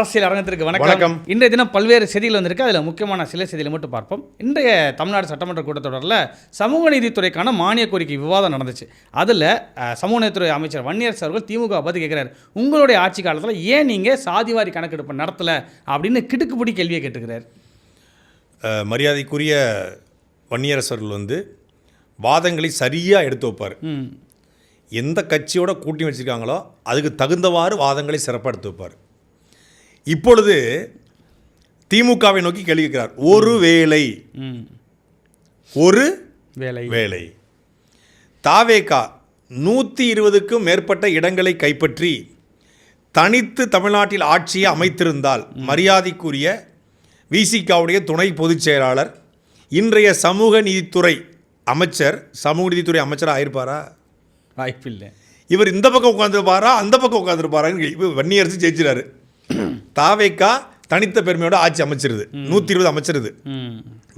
அரசியல் அரங்கத்திற்கு வணக்கம். இன்றைய தினம் பல்வேறு செய்திகள் வந்திருக்கு. அதில் முக்கியமான சில செய்திகளை மட்டும் பார்ப்போம். இன்றைய தமிழ்நாடு சட்டமன்ற கூட்டத்தொடரில் சமூக நீதித்துறைக்கான மானிய கோரிக்கை விவாதம் நடந்துச்சு. அதில் சமூக நீதித்துறை அமைச்சர் வன்னியரசு அவர்கள் திமுக பற்றி கேட்குறாரு, உங்களுடைய ஆட்சி காலத்தில் ஏன் நீங்கள் சாதிவாரி கணக்கெடுப்பு நடத்தலை அப்படின்னு கிடுக்குப்பிடி கேள்வியை கேட்டுக்கிறார். மரியாதைக்குரிய வன்னியரசு அவர்கள் வாதங்களை சரியாக எடுத்து வைப்பார். எந்த கட்சியோட கூட்டணி வச்சுருக்காங்களோ அதுக்கு தகுந்தவாறு வாதங்களை சிறப்பாக எடுத்து வைப்பார். இப்பொழுது திமுகவை நோக்கி கேள்வி கேட்கிறார். ஒரு வேளை தாவேகா 120க்கும் மேற்பட்ட இடங்களை கைப்பற்றி தனித்து தமிழ்நாட்டில் ஆட்சியை அமைத்திருந்தால் மரியாதைக்குரிய விசிகாவுடைய துணை பொதுச் செயலாளர் இன்றைய சமூக நீதித்துறை அமைச்சராக ஆயிருப்பாரா? வாய்ப்பில்லை. இவர் இந்த பக்கம் உட்காந்துருப்பாரா அந்த பக்கம் உட்காந்துருப்பாரான்னு இப்போ வன்னியரசு ஜெயிச்சிடாரு. தாவேக்கா தனித்த பெருமையோட ஆட்சி அமைச்சிருது, 120 அமைச்சிருது.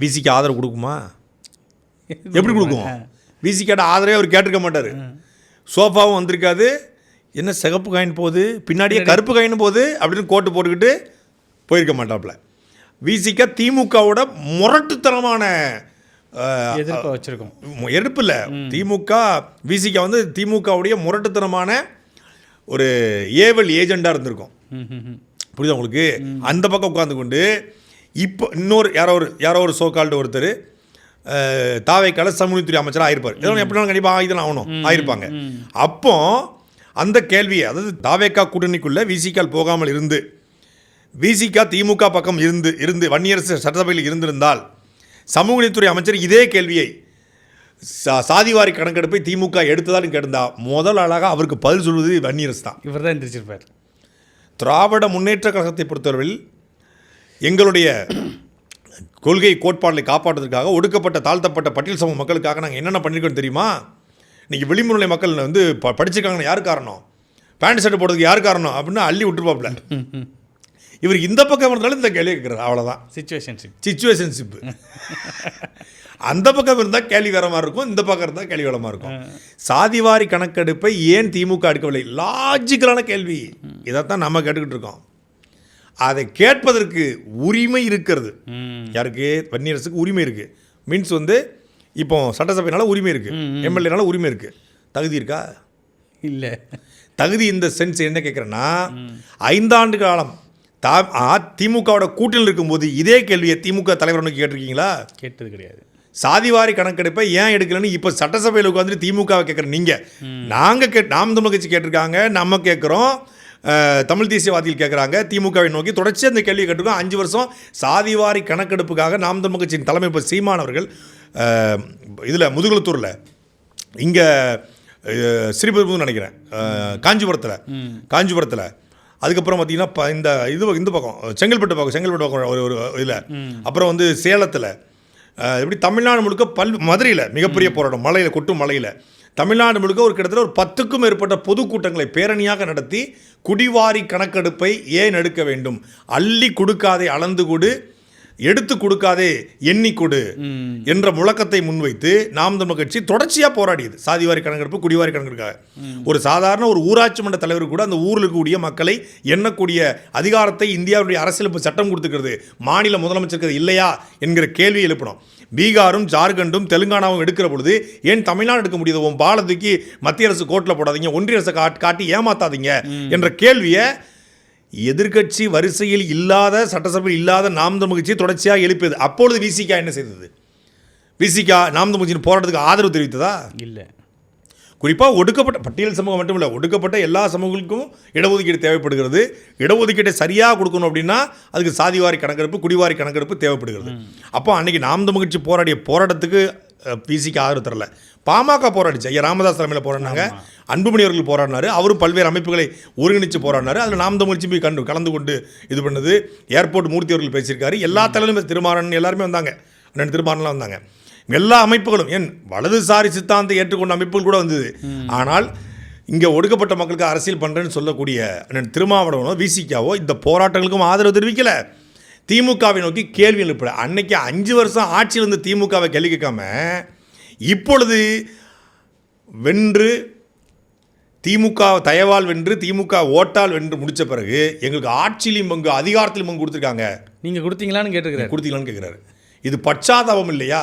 விசிக்கு ஆதரவு கொடுக்குமா? எப்படி கொடுக்கும்? விசிக்காட்ட ஆதரவே அவர் கேட்டிருக்க மாட்டார். சோஃபாவும் வந்திருக்காது. என்ன சிகப்பு காயின் போகுது, பின்னாடியே கருப்பு காயின் போகுது அப்படின்னு கோட்டு போட்டுக்கிட்டு போயிருக்க மாட்டாப்புல. விசிக்கா திமுகவோட முரட்டுத்தனமான எதிர்ப்பு வச்சிருக்கோம். எதிர்ப்பு இல்லை, விசிகா திமுகவுடைய முரட்டுத்தனமான ஒரு ஏவல் ஏஜெண்டாக இருந்திருக்கும். புரியுதா உங்களுக்கு? அந்த பக்கம் உட்கார்ந்து கொண்டு இப்போ இன்னொரு யாரோ ஒரு சோகால்டு ஒருத்தர் தாவேக்கால சமூகத்துறை அமைச்சராக ஆயிருப்பார். எப்படினாலும் கண்டிப்பாக இதெல்லாம் ஆயிருப்பாங்க. அப்போ அந்த கேள்வியை, அதாவது தாவேக்கா கூட்டணிக்குள்ளே விசிகால் போகாமல் இருந்து விசிகா திமுக பக்கம் இருந்து வன்னியரசு சட்டசபையில் இருந்திருந்தால் சமூக நீதித்துறை அமைச்சர் இதே கேள்வியை சாதிவாரி கணக்கெடுப்பை திமுக எடுத்ததான்னு கேட்டிருந்தா முதல் ஆளாக அவருக்கு பதில் சொல்வது வன்னியரசு தான். இவர் தான் எந்திரிச்சிருப்பார். திராவிட முன்னேற்ற கழகத்தை பொறுத்தவரையில் எங்களுடைய கொள்கை கோட்பாடுகளை காப்பாற்றுவதற்காக ஒடுக்கப்பட்ட தாழ்த்தப்பட்ட பட்டியல் சமூக மக்களுக்காக நாங்கள் என்னென்ன பண்ணியிருக்கோம் தெரியுமா? இன்றைக்கி விளிம்புநிலை மக்கள் படிச்சிருக்காங்கன்னு யார் காரணம்? பேண்ட் ஷர்ட் போடுறதுக்கு யார் காரணம் அப்படின்னு அள்ளி விட்டுருப்பாப்புல. இவர் இந்த பக்கம் இருந்தாலும் இந்த கேள்வி கேட்குறாரு. அவ்வளோதான் சிச்சுவேஷன்ஷிப்பு. அந்த பக்கம் இருந்தால் கேள்வி வேற மாதிரி இருக்கும், இந்த பக்கம் இருந்தால் கேள்வி வேற மாதிரி இருக்கும். சாதிவாரி கணக்கெடுப்பை ஏன் திமுக எடுக்கவில்லை? லாஜிக்கலான கேள்வி. இதைத்தான் நம்ம கேட்டுக்கிட்டு இருக்கோம். அதை கேட்பதற்கு உரிமை இருக்கிறது. யாருக்கு? வன்னியரசுக்கு உரிமை இருக்குது. மீன்ஸ் இப்போ சட்டசபையினால உரிமை இருக்குது, எம்எல்ஏனால உரிமை இருக்குது. தகுதி இருக்கா? இல்லை. தகுதி இந்த சென்ஸ் என்ன கேட்குறேன்னா, 5 ஆண்டு காலம் திமுகவோட கூட்டணியில் இருக்கும்போது இதே கேள்வியை திமுக தலைவர் நோக்கி கேட்டிருக்கீங்களா? கேட்டது கிடையாது. சாதிவாரி கணக்கெடுப்பை ஏன் எடுக்கலன்னு இப்போ சட்டசபையில் உட்காந்து திமுகவை கேட்குறேன். நாங்கள் நாம் தமிழ் கட்சி கேட்டிருக்காங்க, நம்ம கேட்குறோம், தமிழ் தேசியவாதிகள் கேட்குறாங்க. திமுகவை நோக்கி தொடர்ச்சி அந்த கேள்வியை கேட்டிருக்கோம். 5 வருஷம் சாதிவாரி கணக்கெடுப்புக்காக நாம் தமிழ் கட்சியின் தலைமை இப்போ சீமானவர்கள் இதில் முதுகுளத்தூரில், இங்கே ஸ்ரீபெரும்புதூர்னு நினைக்கிறேன், காஞ்சிபுரத்தில் அதுக்கப்புறம் பார்த்தீங்கன்னா இந்த பக்கம் செங்கல்பட்டு பக்கம் ஒரு இதில், அப்புறம் சேலத்தில், எப்படி தமிழ்நாடு முழுக்க மதுரையில் மிகப்பெரிய போராட்டம், மலையில் கொட்டும் மலையில் தமிழ்நாடு முழுக்க ஒரு கிட்டத்தட்ட ஒரு 10க்கும் மேற்பட்ட பொதுக்கூட்டங்களை பேரணியாக நடத்தி குடிவாரி கணக்கெடுப்பை ஏன் எடுக்க வேண்டும்? அள்ளி கொடுக்காதே அளந்து கொடு, எடுத்து கொடுக்காதே எண்ணி கொடு என்ற முழக்கத்தை முன்வைத்து நாம் தமிழ் கட்சி தொடர்ச்சியாக போராடியது. சாதிவாரி கணக்கெடுப்பு, குடிவாரி கணக்கெடுக்காக. ஒரு சாதாரண ஒரு ஊராட்சி மன்ற தலைவர் கூட அந்த ஊரில் இருக்கக்கூடிய மக்களை எண்ணக்கூடிய அதிகாரத்தை இந்தியாவுடைய அரசியலமைப்பு சட்டம் கொடுத்துக்கிறது, மாநில முதலமைச்சருக்கு இல்லையா என்கிற கேள்வி எழுப்பணும். பீகாரும் ஜார்க்கண்டும் தெலுங்கானாவும் எடுக்கிற பொழுது ஏன் தமிழ்நாடு எடுக்க முடியுது? பாலத்துக்கு மத்திய அரசு கோட்டில் போடாதீங்க, ஒன்றிய அரசை காட்டி ஏமாத்தாதீங்க என்ற கேள்வியை எதிர்கட்சி வரிசையில் இல்லாத, சட்டசபையில் இல்லாத நாம் தமிழ் கட்சி தொடர்ச்சியாக எழுப்பியது. அப்பொழுது விசிகா என்ன செய்தது? விசிகா நாம் தமிழ் கட்சியின் போராட்டத்துக்கு ஆதரவு தெரிவித்ததா? இல்லை. குறிப்பாக ஒடுக்கப்பட்ட பட்டியல் சமூகம் மட்டும் இல்லை, ஒடுக்கப்பட்ட எல்லா சமூகங்களுக்கும் இடஒதுக்கீடு தேவைப்படுகிறது. இடஒதுக்கீட்டை சரியாக கொடுக்கணும் அப்படின்னா அதுக்கு சாதிவாரி கணக்கெடுப்பு, குடிவாரி கணக்கெடுப்பு தேவைப்படுகிறது. அப்போ அன்றைக்கி நாம் தமிழ் கட்சி போராடிய போராட்டத்துக்கு விசிக்கு ஆதரவு தரல. பாமக போராடிச்சு. ஐயா ராமதாஸ் தலைமையில் போராடினாங்க, அன்புமணி அவர்கள் போராடினார், அவரும் பல்வேறு அமைப்புகளை ஒருங்கிணைச்சு போராடினார். அதில் நாம் தமிழ் கட்சி போய் கலந்து கொண்டு இது பண்ணது. ஏர்போர்ட் மூர்த்தி அவர்கள் பேசியிருக்காரு. எல்லா தலைவரும், திருமாறன் எல்லாருமே வந்தாங்க, அண்ணன் திருமாறன்லாம் வந்தாங்க. எல்லா அமைப்புகளும், ஏன் வலதுசாரி சித்தாந்தத்தை ஏற்றுக்கொண்ட அமைப்புகள் கூட வந்தது. ஆனால் இங்கே ஒடுக்கப்பட்ட மக்களுக்கு அரசியல் பண்ணுறேன்னு சொல்லக்கூடிய அண்ணன் திருமாவளவனோ விசிகாவோ இந்த போராட்டங்களுக்கும் ஆதரவு தெரிவிக்கலை. திமுகவை நோக்கி கேள்வி எழுப்பல. அன்னைக்கு 5 வருஷம் ஆட்சியில் இருந்து திமுகவை கேள்வி கேட்காம இப்பொழுது வென்று திமுக தயவால் வென்று திமுக ஓட்டால் வென்று முடித்த பிறகு எங்களுக்கு ஆட்சியிலும் பங்கு அதிகாரத்திலும் பங்கு கொடுத்துருக்காங்க. நீங்கள் கொடுத்தீங்களான்னு கேட்டுருக்காரு. கொடுத்தீங்களான்னு கேட்குறாரு. இது பச்சாதாபம் இல்லையா?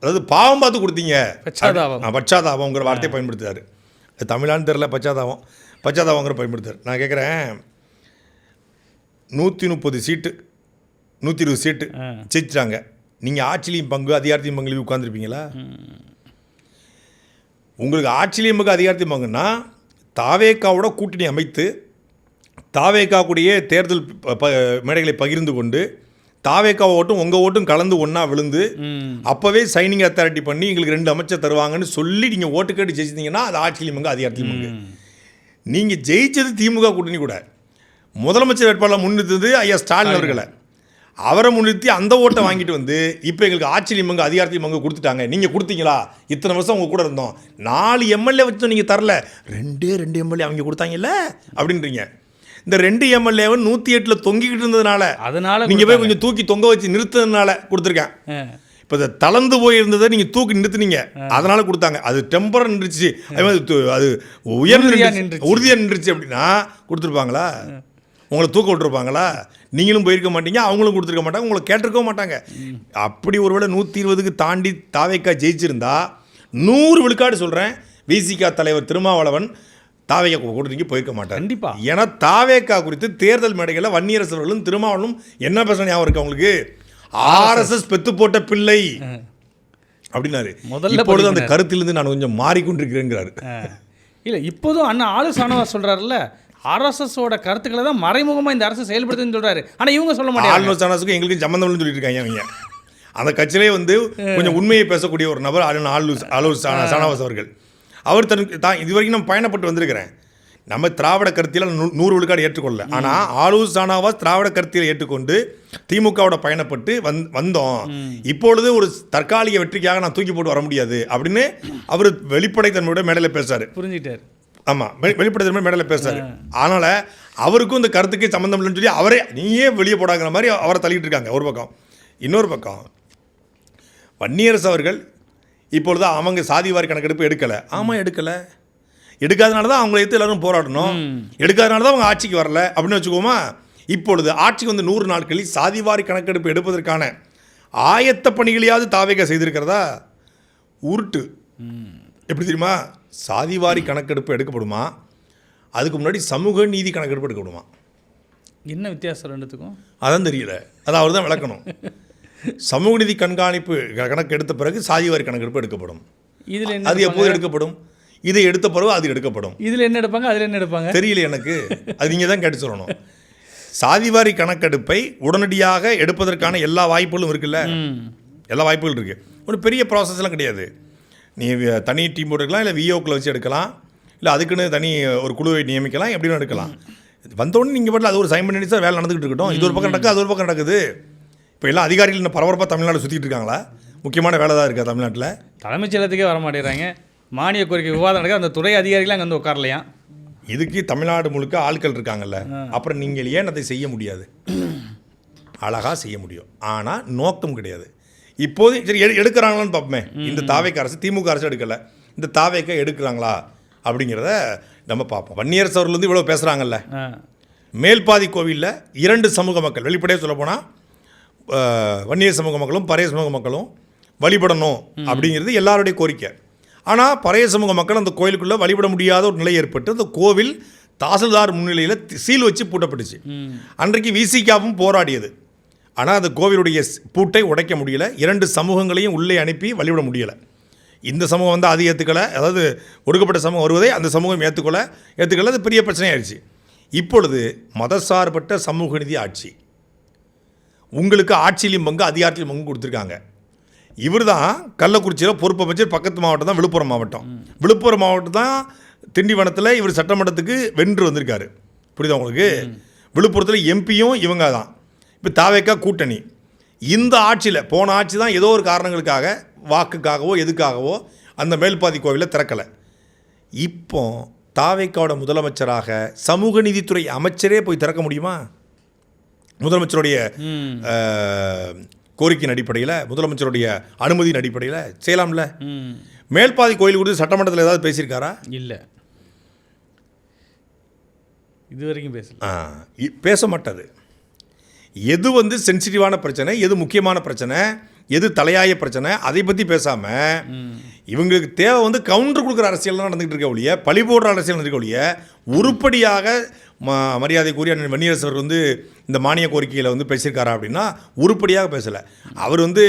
அதாவது பாவம் பார்த்து கொடுத்தீங்க. பச்சாதாபம்ங்கிற வார்த்தையை பயன்படுத்துறாரு. தமிழான்னு தெரில, பச்சாதாபங்கிற பயன்படுத்துறாரு. நான் கேட்குறேன், 130 சீட்டு 120 சீட்டு ஜெயிச்சிட்டாங்க. நீங்கள் ஆட்சியிலையும் பங்கு அதிகாரத்தையும் பங்குலையும் உட்காந்துருப்பீங்களா? உங்களுக்கு ஆட்சியிலையும் பங்கு அதிகாரத்தையும் பங்குன்னா தாவேக்காவோட கூட்டணி அமைத்து தாவேக்கா கூடயே தேர்தல் மேடைகளை பகிர்ந்து கொண்டு தாவேக்கா ஓட்டும் உங்கள் ஓட்டும் கலந்து ஒன்றா விழுந்து அப்போவே சைனிங் அத்தாரிட்டி பண்ணி எங்களுக்கு 2 அமைச்சர் தருவாங்கன்னு சொல்லி நீங்கள் ஓட்டு கேட்டு ஜெயிச்சிருந்தீங்கன்னா அது ஆட்சியிலையும் பங்கு அதிகாரத்தையும் பங்கு. நீங்கள் ஜெயிச்சது திமுக கூட்டணி கூட முதலமைச்சர் வேட்பாளர் முன்னிறுத்தது ஐயா ஸ்டாலின் அவர்களை. அவரை முன்னிறுத்தி அந்த ஓட்டை வாங்கிட்டு வந்து இப்போ எங்களுக்கு ஆட்சியிலையும் பங்கு அதிகாரத்தையும் பங்கு கொடுத்துட்டாங்க. நீங்கள் கொடுத்தீங்களா? இத்தனை வருஷம் உங்கள் கூட இருந்தோம், 4 எம்எல்ஏ வச்சும் நீங்கள் தரல, 2 எம்எல்ஏ அவங்க கொடுத்தாங்கல்ல அப்படின்றீங்க. இந்த 2 எம்எல்ஏவை 108 தொங்கிக்கிட்டு இருந்ததுனால அதனால நீங்கள் போய் கொஞ்சம் தூக்கி தொங்க வச்சு நிறுத்ததுனால கொடுத்துருக்கேன். இப்போ இதை தளர்ந்து போயிருந்ததை நீங்கள் தூக்கி நிறுத்துனீங்க, அதனால கொடுத்தாங்க. அது டெம்பரர் நின்றுச்சு, அது உறுதியாக நின்றுச்சு அப்படின்னா கொடுத்துருப்பாங்களா? உங்களை தூக்க விட்டுருப்பாங்களா? நீங்களும் போயிருக்க மாட்டீங்க, அவங்களும் கொடுத்துருக்க மாட்டாங்க, உங்களை கேட்டிருக்க மாட்டாங்க. அப்படி ஒருவேளை 120க்கு தாண்டி தாவேக்கா ஜெயிச்சிருந்தா 100 விழுக்காடு சொல்கிறேன், விசிகா தலைவர் திருமாவளவன் தாவேக்கா கூட்டணிக்கு போயிருக்க மாட்டார். கண்டிப்பாக. ஏன்னா தாவேக்கா குறித்து தேர்தல் மேடைகளில் வன்னியரசு அவர்களும் திருமாவளவனும் என்ன பேச ஞாபகம் இருக்கு அவங்களுக்கு? ஆர்எஸ்எஸ் பெத்து போட்ட பிள்ளை அப்படின்னாரு. இப்பொழுது அந்த கருத்திலிருந்து நான் கொஞ்சம் மாறிக்கொண்டிருக்கிறேங்கிறாரு. இல்லை, இப்போதும் அண்ணா ஆளு சாணவா சொல்கிறாருல்ல, ஆர்எஸ்எஸோட கருத்துக்களை தான் மறைமுகமாக இந்த அரசு செயல்படுத்துன்னு சொல்கிறாரு. ஆனால் இவங்க சொல்ல மாட்டாங்க. ஆளுநர் சாணவஸுக்கும் எங்களுக்கு சம்மந்தம் சொல்லிட்டு இருக்காங்க அவங்க. அந்த கட்சியிலே வந்து கொஞ்சம் உண்மையை பேசக்கூடிய ஒரு நபர் ஆளுநர் சாணவாஸ் அவர்கள். அவர் தான் இது வரைக்கும் நம்ம பயணப்பட்டு வந்திருக்கிறேன். நம்ம திராவிட கருத்தியில் 100 விழுக்காடு ஏற்றுக்கொள்ளல. ஆனால் ஆளுநர் சாணவாஸ் திராவிட கருத்தியில் ஏற்றுக்கொண்டு திமுகவோட பயணப்பட்டு வந்தோம். இப்பொழுது ஒரு தற்காலிக வெற்றிக்காக நான் தூக்கி போட்டு வர முடியாது அப்படின்னு அவர் வெளிப்படைத்தன்மையோட மேடையில் பேசுறாரு. புரிஞ்சுட்டார். ஆமாம், வெளிப்படைத்தன்மை மேடையில் பேசுறாரு. அதனால் அவருக்கும் இந்த கருத்துக்கு சம்மந்தம் இல்லைன்னு சொல்லி அவரே நீயே வெளியே போடாங்கிற மாதிரி அவரை தள்ளிட்டு இருக்காங்க ஒரு பக்கம். இன்னொரு பக்கம் வன்னியரசு அவர்கள் இப்பொழுது அவங்க சாதிவாரி கணக்கெடுப்பு எடுக்கலை. ஆமாம், எடுக்காதனால தான் அவங்களை எடுத்து எல்லாரும் போராடணும், எடுக்காதனால தான் அவங்க ஆட்சிக்கு வரல அப்படின்னு வச்சுக்கோமா. இப்பொழுது ஆட்சிக்கு வந்து 100 நாட்களில் சாதிவாரி கணக்கெடுப்பு எடுப்பதற்கான ஆயத்த பணிகளையாவது தாவேக்கா செய்திருக்கிறதா? உருட்டு. எப்படி தெரியுமா? சாதிவாரி கணக்கெடுப்பு எடுக்கப்படுமா, அதுக்கு முன்னாடி சமூக நீதி கணக்கெடுப்பு எடுக்கப்படுமா? என்ன வித்தியாசம் ரெண்டுத்துக்கும்? அதான் தெரியல, அது அவர் தான் விளக்கணும். சமூக நீதி கண்காணிப்பு கணக்கு எடுத்த பிறகு சாதிவாரி கணக்கெடுப்பு எடுக்கப்படும். இதில் அது எப்போது எடுக்கப்படும்? இதை எடுத்த பிறகு அது எடுக்கப்படும். இதில் என்ன எடுப்பாங்க, அதில் என்ன எடுப்பாங்க தெரியல எனக்கு. அது நீங்கள் தான் கேட்டு சொல்லணும். சாதிவாரி கணக்கெடுப்பை உடனடியாக எடுப்பதற்கான எல்லா வாய்ப்புகளும் இருக்குல்ல, எல்லா வாய்ப்புகளும் இருக்குது. ஒரு பெரிய ப்ராசஸ்லாம் கிடையாது. நீ தனி டீம் போட்டுக்கலாம், இல்லை விஓக்களை வச்சு எடுக்கலாம், இல்லை அதுக்குன்னு தனி ஒரு குழுவை நியமிக்கலாம், எப்படின்னு எடுக்கலாம். வந்தோடனே நீங்கள் பாட்டில் அது ஒரு சைன் பண்ணி வேலை நடந்துகிட்டு இருக்கட்டும். இது ஒரு பக்கம் நடக்குது, அது ஒரு பக்கம் நடக்குது. இப்போ எல்லாம் அதிகாரிகள் இன்னும் பரபரப்பாக தமிழ்நாடு சுற்றிட்டு இருக்காங்களா? முக்கியமான வேலை தான் இருக்கா தமிழ்நாட்டில்? தலைமைச் செயலகத்துக்கே வர மாட்டேங்கிறாங்க. மானிய கோரிக்கை விவாதம் நடக்க அந்த துறை அதிகாரிகள் அங்கே வந்து உட்காரலையா? இதுக்கு தமிழ்நாடு முழுக்க ஆட்கள் இருக்காங்கல்ல, அப்புறம் நீங்கள் ஏன் அதை செய்ய முடியாது? அழகாக செய்ய முடியும், ஆனால் நோக்கம் கிடையாது. இப்போது சரி எடுக்கிறாங்களான்னு பார்ப்போமே. இந்த தாவேக்கா அரசு, திமுக அரசு எடுக்கலை, இந்த தாவேக்கா எடுக்கிறாங்களா அப்படிங்கிறத நம்ம பார்ப்போம். வன்னியரசு அவர்கள் வந்து இவ்வளோ பேசுகிறாங்கல்ல, மேல்பாதி கோவிலில் 2 சமூக மக்கள், வெளிப்படையாக சொல்ல போனால் வன்னியர் சமூக மக்களும் பறைய சமூக மக்களும் வழிபடணும் அப்படிங்கிறது எல்லாருடைய கோரிக்கை. ஆனால் பறைய சமூக மக்கள் அந்த கோயிலுக்குள்ளே வழிபட முடியாத ஒரு நிலை ஏற்பட்டு அந்த கோவில் தாசில்தார் முன்னிலையில் சீல் வச்சு பூட்டப்பட்டுச்சு. அன்றைக்கு விசிகாவும் போராடியது. ஆனால் அந்த கோவிலுடைய பூட்டை உடைக்க முடியலை. 2 சமூகங்களையும் உள்ளே அனுப்பி வழிபட முடியலை. இந்த சமூகம் வந்து அது ஏற்றுக்கலை, அதாவது ஒடுக்கப்பட்ட சமூகம் வருவதை அந்த சமூகம் ஏற்றுக்கொள்ள அது பெரிய பிரச்சனையாயிடுச்சு. இப்பொழுது மதசார்பற்ற சமூக நீதி ஆட்சி, உங்களுக்கு ஆட்சியிலையும் பங்கு அதிகாரத்திலையும் பங்கு கொடுத்துருக்காங்க. இவர் தான் கள்ளக்குறிச்சியில் பொறுப்பு அமைச்சர், பக்கத்து மாவட்டம் தான் விழுப்புரம் மாவட்டம். விழுப்புரம் மாவட்டம் தான் திண்டிவனத்தில் இவர் சட்டமன்றத்துக்கு வென்று வந்திருக்காரு. புரியுதா உங்களுக்கு? விழுப்புரத்தில் எம்பியும் இவங்க தான். இப்போ தாவேக்கா கூட்டணி இந்த ஆட்சியில், போன ஆட்சி தான் ஏதோ ஒரு காரணங்களுக்காக வாக்குக்காகவோ எதுக்காகவோ அந்த மேல்பாதி கோவிலை திறக்கலை. இப்போ தாவேக்காவோட முதலமைச்சராக சமூக நீதித்துறை அமைச்சரே போய் திறக்க முடியுமா? முதலமைச்சருடைய கோரிக்கையின் அடிப்படையில், முதலமைச்சருடைய அனுமதியின் அடிப்படையில் செய்யலாம்ல. மேல்பாதி கோயில் குறித்து சட்டமன்றத்தில் ஏதாவது பேசியிருக்காரா? இல்லை. இது வரைக்கும் பேசல. பேச மாட்டாது. எது வந்து சென்சிட்டிவான பிரச்சனை, எது முக்கியமான பிரச்சனை, எது தலையாய பிரச்சனை, அதை பற்றி பேசாமல் இவங்களுக்கு தேவை வந்து கவுண்டர் கொடுக்குற அரசியல் தான் நடந்துகிட்டு இருக்க ஒழிய, பழி போடுற அரசியல் நடக்க ஒழிய, உருப்படியாக மரியாதைக்குரிய அண்ணன் வன்னியரசு அவர் வந்து இந்த மானிய கோரிக்கையில் வந்து பேசியிருக்காரா அப்படின்னா உருப்படியாக பேசலை. அவர் வந்து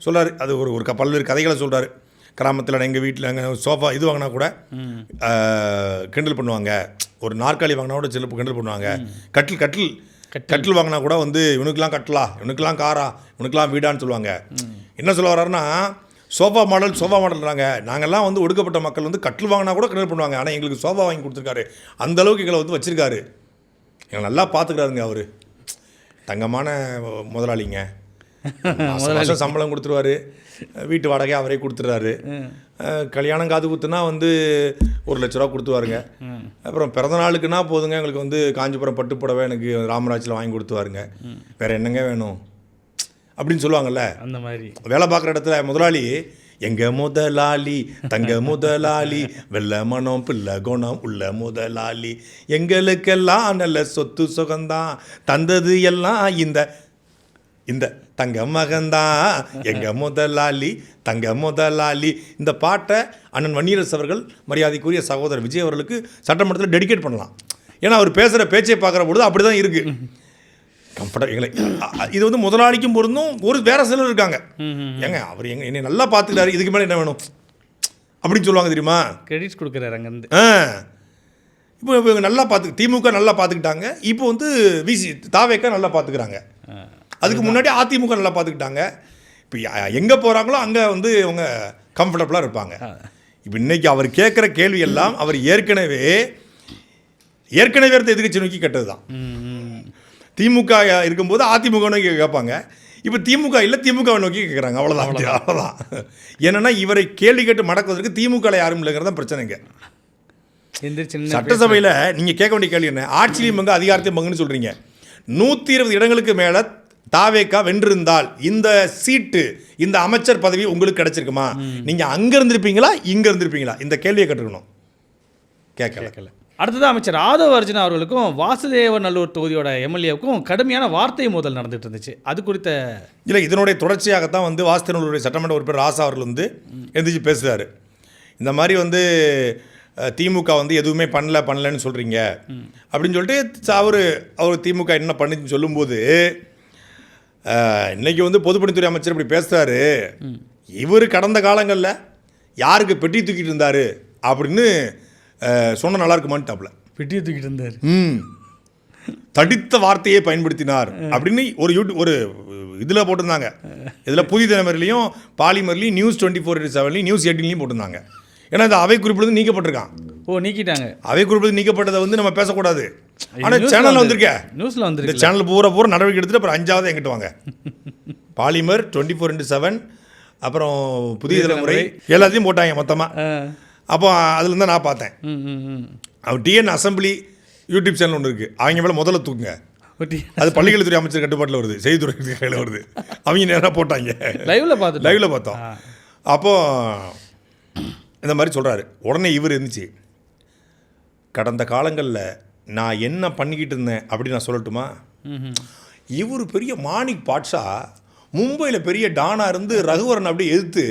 சொல்கிறார், அது ஒரு பல்வேறு கதைகளை சொல்கிறார். கிராமத்தில் எங்கள் வீட்டில் அங்கே சோஃபா இது வாங்கினா கூட கிண்டல் பண்ணுவாங்க, ஒரு நாற்காலி வாங்கினா கூட சில கிண்டல் பண்ணுவாங்க, கட்டில் வாங்கினா கூட வந்து இவனுக்கெல்லாம் கட்டலா, இவனுக்கெல்லாம் காரா, இவனுக்கெல்லாம் வீடான்னு சொல்லுவாங்க. என்ன சொல்ல வர்றாருன்னா, சோஃபா மாடல்றாங்க. நாங்கள்லாம் வந்து ஒடுக்கப்பட்ட மக்கள் வந்து கட்டில் வாங்கினா கூட கிண்டல் பண்ணுவாங்க, ஆனால் எங்களுக்கு சோஃபா வாங்கி கொடுத்துருக்காரு, அந்தளவுக்கு எங்களை வந்து வச்சுருக்காரு, எங்களை நல்லா பார்த்துக்கிறாருங்க. அவர் தங்கமான முதலாளிங்க. மாதம் சம்பளம் கொடுத்துருவாரு, வீட்டு வாடகை அவரே கொடுத்துட்றாரு. கல்யாணம் காது குத்துனா வந்து 1,00,000 ரூபா கொடுத்துருவாருங்க. அப்புறம் பிறந்த நாளுக்குன்னா போதுங்க, எங்களுக்கு வந்து காஞ்சிபுரம் பட்டு புடவை எனக்கு ராமராஜில் வாங்கி கொடுத்துருவாருங்க, வேறு என்னங்க வேணும் அப்படின்னு சொல்லுவாங்கள்ல. அந்த மாதிரி வேலை பார்க்குற இடத்துல முதலாளி, எங்க முதலாளி தங்க முதலாளி, வெள்ள மனம் பிள்ளை குணம் உள்ள முதலாளி, எங்களுக்கெல்லாம் நல்ல சொத்து சுகந்தான் தந்தது எல்லாம் இந்த தங்க மகன்தான் எங்க முதலாளி தங்க முதலாளி. இந்த பாட்டை அண்ணன் வன்னியரசு அவர்கள் மரியாதைக்குரிய சகோதரர் விஜய் அவர்களுக்கு சட்டமன்றத்தில் டெடிகேட் பண்ணலாம். ஏன்னா அவர் பேசுகிற பேச்சை பார்க்குற பொழுது அப்படி தான் இருக்குது. கம்ஃபர்டபுள் இது வந்து முதலாளிக்கும் பொருந்தும். ஒரு வேற சிலர் இருக்காங்க, ஏங்க அவர் என்னை நல்லா பார்த்துக்கிட்டாரு, இதுக்கு மேலே என்ன வேணும் அப்படின்னு சொல்லுவாங்க தெரியுமா. கிரெடிட்ஸ் கொடுக்குறாரு அங்கேருந்து. இப்போ இவங்க நல்லா திமுக நல்லா பார்த்துக்கிட்டாங்க, இப்போ வந்து தாவேக்கா நல்லா பார்த்துக்கிறாங்க. அதுக்கு முன்னாடி அதிமுக நல்லா பார்த்துக்கிட்டாங்க. இப்போ எங்கே போகிறாங்களோ அங்கே வந்து அவங்க கம்ஃபர்டபுளாக இருப்பாங்க. இப்போ இன்றைக்கி அவர் கேட்குற கேள்வி எல்லாம் அவர் ஏற்கனவே இருந்த எதிர்க்கட்சி நோக்கி கேட்டது தான். திமுக இருக்கும்போது அதிமுக நோக்கி கேட்பாங்க, இப்போ திமுக இல்லை திமுகவை நோக்கி கேட்குறாங்க. அவ்வளோதான். ஏன்னா இவரை கேள்வி கேட்டு மடக்குவதற்கு திமுக யாரும் இல்லைங்கிறதான் பிரச்சனைங்க. சட்டசபையில் நீங்கள் கேட்க வேண்டிய கேள்வி என்ன, ஆட்சியிலையும் பங்கு அதிகாரத்தையும் பங்குன்னு சொல்கிறீங்க. 120 இடங்களுக்கு மேலே தாவேக்கா வென்றிருந்தால் இந்த சீட்டு, இந்த அமைச்சர் பதவி உங்களுக்கு கிடைச்சிருக்குமா? நீங்கள் அங்கே இருந்திருப்பீங்களா இங்கே இருந்திருப்பீங்களா? இந்த கேள்வியை கேட்டுக்கணும். கேட்கல. அடுத்தது அமைச்சர் ஆதவ அர்ஜுனா அவர்களுக்கும் வாசுதேவநல்லூர் தொகுதியோட எம்எல்ஏவுக்கும் கடுமையான வார்த்தை மோதல் நடந்துட்டு இருந்துச்சு. அது குறித்த இல்லை, இதனுடைய தொடர்ச்சியாகத்தான் வந்து வாசுதேவநல்லூருடைய சட்டமன்ற உறுப்பினர் ராசா அவர்கள் வந்து எந்திரிச்சு பேசுகிறாரு. இந்த மாதிரி வந்து திமுக வந்து எதுவுமே பண்ணலன்னு சொல்கிறீங்க அப்படின்னு சொல்லிட்டு அவர் திமுக என்ன பண்ணுச்சுன்னு சொல்லும்போது, இன்றைக்கி வந்து பொதுப்பணித்துறை அமைச்சர் இப்படி பேசுகிறாரு, இவர் கடந்த காலங்களில் யாருக்கு பெட்டி தூக்கிட்டு இருந்தார் அப்படின்னு சொன்ன நல்லா இருக்குமான்ட்டாப்ல. பெட்டியை தூக்கிட்டு இருந்தார், தடித்த வார்த்தையை பயன்படுத்தினார் அப்படின்னு ஒரு இதில் போட்டிருந்தாங்க. இதில் புதிய தலைமுறையிலையும் பாலிமர்லையும் நியூஸ் 24/7 நியூஸ் 18 போட்டிருந்தாங்க. ஏன்னா இந்த அவை குறிப்பிலிருந்து நீக்கப்பட்டிருக்கான். நீக்கிட்டாங்க. அவை குறிப்பிலிருந்து நீக்கப்பட்டதை வந்து நம்ம பேசக்கூடாது. ஆனால் சேனலில் வந்திருக்கேன், நியூஸில் வந்து இந்த சேனல் பூரா நடவடிக்கை எடுத்துட்டு அப்புறம் 5வது எங்கிட்ட வாங்க. பாலிமர் 24/7 அப்புறம் புதிய தலைமுறை எல்லாத்தையும் போட்டாங்க மொத்தமாக. அப்போ அதுலேருந்து நான் பார்த்தேன். அவர் டிஎன் அசம்பிளி யூடியூப் சேனல் ஒன்று இருக்குது, அவங்க மேலே முதல்ல தூக்குங்க. அது பள்ளிக்கல்வித்துறை அமைச்சர் கட்டுப்பாட்டில் வருது, செய்தித்துறை கையில் வருது. அவங்க நேராக போட்டாங்க, லைவில் பார்த்தோம். அப்போது இந்த மாதிரி சொல்கிறாரு. உடனே இவர் இருந்துச்சு, கடந்த காலங்களில் நான் என்ன பண்ணிக்கிட்டு இருந்தேன் அப்படின்னு நான் சொல்லட்டுமா? இவர் பெரிய மாணிக் பாட்ஷா, மும்பையில் பெரிய டானாக இருந்து ரகுவரன் அப்படியே எதிர்த்து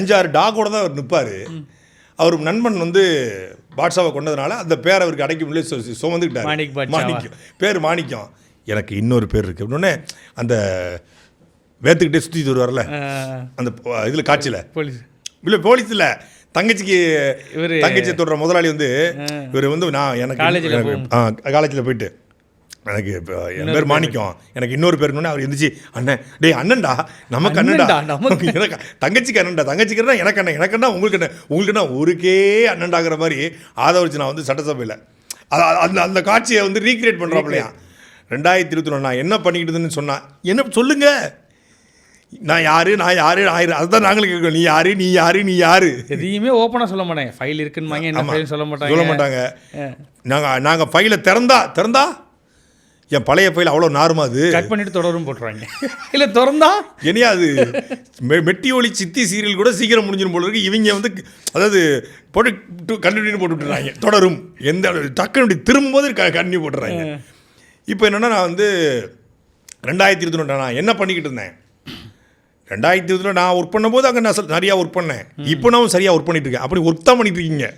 5-6 டாகோட தான் அவர் நிற்பார். அவர் நண்பன் வந்து பாட்ஷாவை கொண்டதுனால அந்த பேர் அவருக்கு அடைக்க முடியல, சுமந்துக்கிட்டார். மாணிக்கம் பேர் மாணிக்கம். எனக்கு இன்னொரு பேர் இருக்குது அப்படின்னே அந்த வேத்துக்கிட்டே சுற்றிட்டு வருவார்ல அந்த இதில் காட்சியில், இல்லை போலீஸ் இல்லை, தங்கச்சியை தொடுற முதலாளி வந்து இவர் வந்து நான் எனக்கு காலேஜில் போயிட்டு எனக்கு என் பேர் மாணிக்கம், எனக்கு இன்னொரு பேருன்னு அவர் இருந்துச்சு. அண்ணன் டேய் அண்ணன்டா, நமக்கு அண்ணன்டா, எனக்கு தங்கச்சிக்கு அண்ணன்டா எனக்கு அண்ணன் உங்களுக்குண்ணா ஊருக்கே அண்ணன்டாங்கிற மாதிரி ஆதவரிச்சு நான் வந்து சட்டசபையில் அந்த காட்சியை வந்து ரீக்ரியேட் பண்ணுறாப்பில்லையா. 2021 நான் என்ன பண்ணிக்கிட்டு இருந்தேன்னு சொன்னா, என்ன சொல்லுங்க, நான் யாரு அதுதான் நாங்களும் கேட்குறோம். நீ யாரு எதையுமே ஓப்பனாக சொல்ல மாட்டாங்க. ஃபைல் இருக்குன்னு என்ன சொல்ல மாட்டாங்க. நாங்கள் ஃபைலை திறந்தா என் பழைய ஃபைல் அவ்வளோ நார்மா அது கட் பண்ணிட்டு தொடரும் போட்டுருவாங்க. இல்லை திறந்தா என்னையா அது மெட்டி ஒளி சித்தி சீரியல் கூட சீக்கிரம் முடிஞ்சிடும் போல இருக்கு. இவங்க வந்து அதாவது போட்டு கண்டினியூ போட்டு விட்டுறாங்க. தொடரும் எந்த டக்குன்னு இப்படி திரும்பும்போது கண்டினியூ போட்டுறாங்க. இப்போ என்னென்னா நான் வந்து 2021 நான் என்ன பண்ணிக்கிட்டு இருந்தேன், 2020 நான் ஒர்க் பண்ணும்போது அங்கே நான் நிறையா ஒர்க் பண்ணேன். இப்போ நான் சரியாக ஒர்க் பண்ணிட்டு இருக்கேன். அப்படி ஒர்க் தான் பண்ணிட்டு இருக்கீங்க.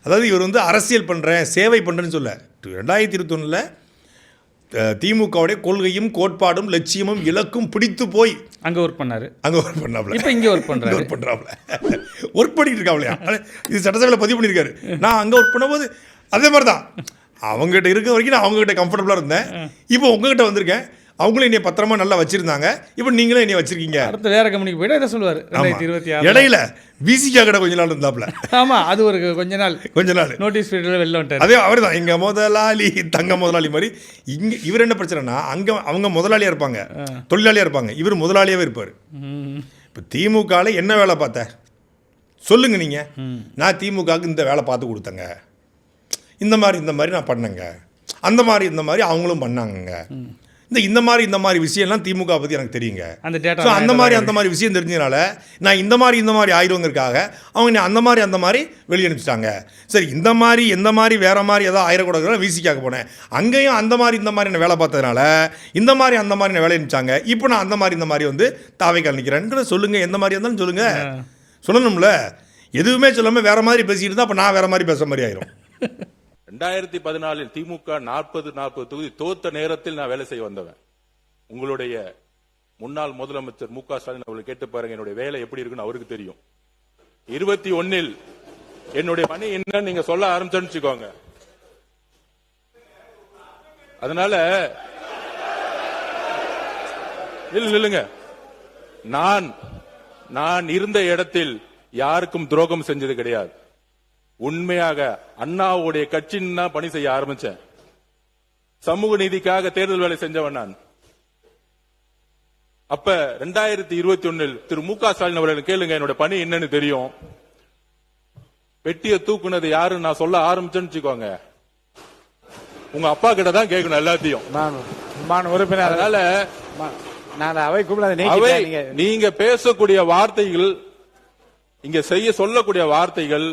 அதாவது இவர் வந்து அரசியல் பண்ணுறேன் சேவை பண்ணுறேன்னு சொல்ல 2021 திமுகவுடைய கொள்கையும் கோட்பாடும் லட்சியமும் இலக்கும் பிடித்து போய் அங்கே ஒர்க் பண்ணாரு. அங்கே ஒர்க் பண்ணாப்ல. இப்போ இங்கே ஒர்க் பண்ணுறாரு. ஒர்க் பண்ணுறாப்ல ஒர்க் பண்ணிட்டு இருக்காப்லையா. இது சட்டசபையில் பதிவு பண்ணியிருக்காரு. நான் அங்கே ஒர்க் பண்ணும்போது அதே மாதிரி தான் அவங்ககிட்ட இருக்க வரைக்கும் நான் அவங்ககிட்ட கம்ஃபர்டபுளாக இருந்தேன். இப்போ உங்ககிட்ட வந்திருக்கேன். அவங்களும் என்னை பத்திரமா நல்லா வச்சிருந்தாங்க. இப்போ நீங்களும் என்னை வச்சிருக்கீங்க. அடுத்து வேற கம்பெனிக்கு போய்ட்டு இதை சொல்லுவார். 2026 இடையில விசிகா கடை கொஞ்ச நாள் இருந்தாப்ல. ஆமாம், அது ஒரு கொஞ்ச நாள் நோட்டீஸ் பீரியடில் வெளில வந்துட்டார். அதே அவர் தான் எங்கள் முதலாளி தங்க முதலாளி மாதிரி. இங்கே இவர் என்ன பிரச்சனைனா அங்கே அவங்க முதலாளியாக இருப்பாங்க, தொழிலாளியாக இருப்பாங்க. இவர் முதலாளியாகவே இருப்பார். இப்போ திமுகவில் என்ன வேலை பார்த்த சொல்லுங்க நீங்கள். நான் திமுகவுக்கு இந்த வேலை பார்த்து கொடுத்தேங்க, இந்த மாதிரி நான் பண்ணேங்க, அந்த மாதிரி அவங்களும் பண்ணாங்கங்க, இந்த மாதிரி விஷயம்லாம் திமுக பற்றி எனக்கு தெரியுங்க. ஸோ அந்த மாதிரி விஷயம் தெரிஞ்சதுனால நான் இந்த மாதிரி ஆயிடுவங்கிறதுக்காக அவங்க அந்த மாதிரி வெளியே அனுப்பிச்சிட்டாங்க. சரி, எந்த மாதிரி வேறு மாதிரி ஏதாவது ஆயிரக்கூடாது விசிக்காக போனேன். அங்கேயும் அந்த மாதிரி என்ன வேலை பார்த்ததுனால இந்த மாதிரி என்ன வேலை அனுப்பிச்சாங்க. இப்போ நான் அந்த மாதிரி வந்து தாவைக்கால் நிற்கிறேன்னு சொல்லுங்கள். எந்த மாதிரி இருந்தாலும் சொல்லுங்கள். சொல்லணும்ல. எதுவுமே சொல்லாமல் வேறு மாதிரி பேசிக்கிட்டு இருந்தால் அப்போ நான் வேறு மாதிரி பேசுகிற மாதிரி ஆயிரும். 2014 திமுக 40 தொகுதி தோத்த நேரத்தில் நான் வேலை செய்ய வந்தவன். உங்களுடைய முன்னாள் முதலமைச்சர் மு க ஸ்டாலின் அவர்கள் கேட்டு பாருங்க என்னுடைய வேலை எப்படி இருக்குன்னு அவருக்கு தெரியும். 21 என்னுடைய பணி என்ன நீங்க சொல்ல ஆரம்பிச்சுக்கோங்க. அதனால இல்லங்க, நான் இருந்த இடத்தில் யாருக்கும் துரோகம் செஞ்சது கிடையாது. உண்மையாக அண்ணாவுடைய கட்சின்னா பணி செய்ய ஆரம்பிச்சேன். சமூக நீதிக்காக தேர்தல் வேலை செஞ்சவன் நான். அப்ப 2021 திரு மு க ஸ்டாலின் அவர்கள் கேளுங்க, என்னோட பணி என்னன்னு தெரியும். பெட்டியை தூக்குனது யாருன்னு நான் சொல்ல ஆரம்பிச்சேன்னு வச்சுக்கோங்க, உங்க அப்பா கிட்ட தான் கேட்கணும் எல்லாத்தையும். அதனால நீங்க பேசக்கூடிய வார்த்தைகள், இங்க செய்ய சொல்லக்கூடிய வார்த்தைகள்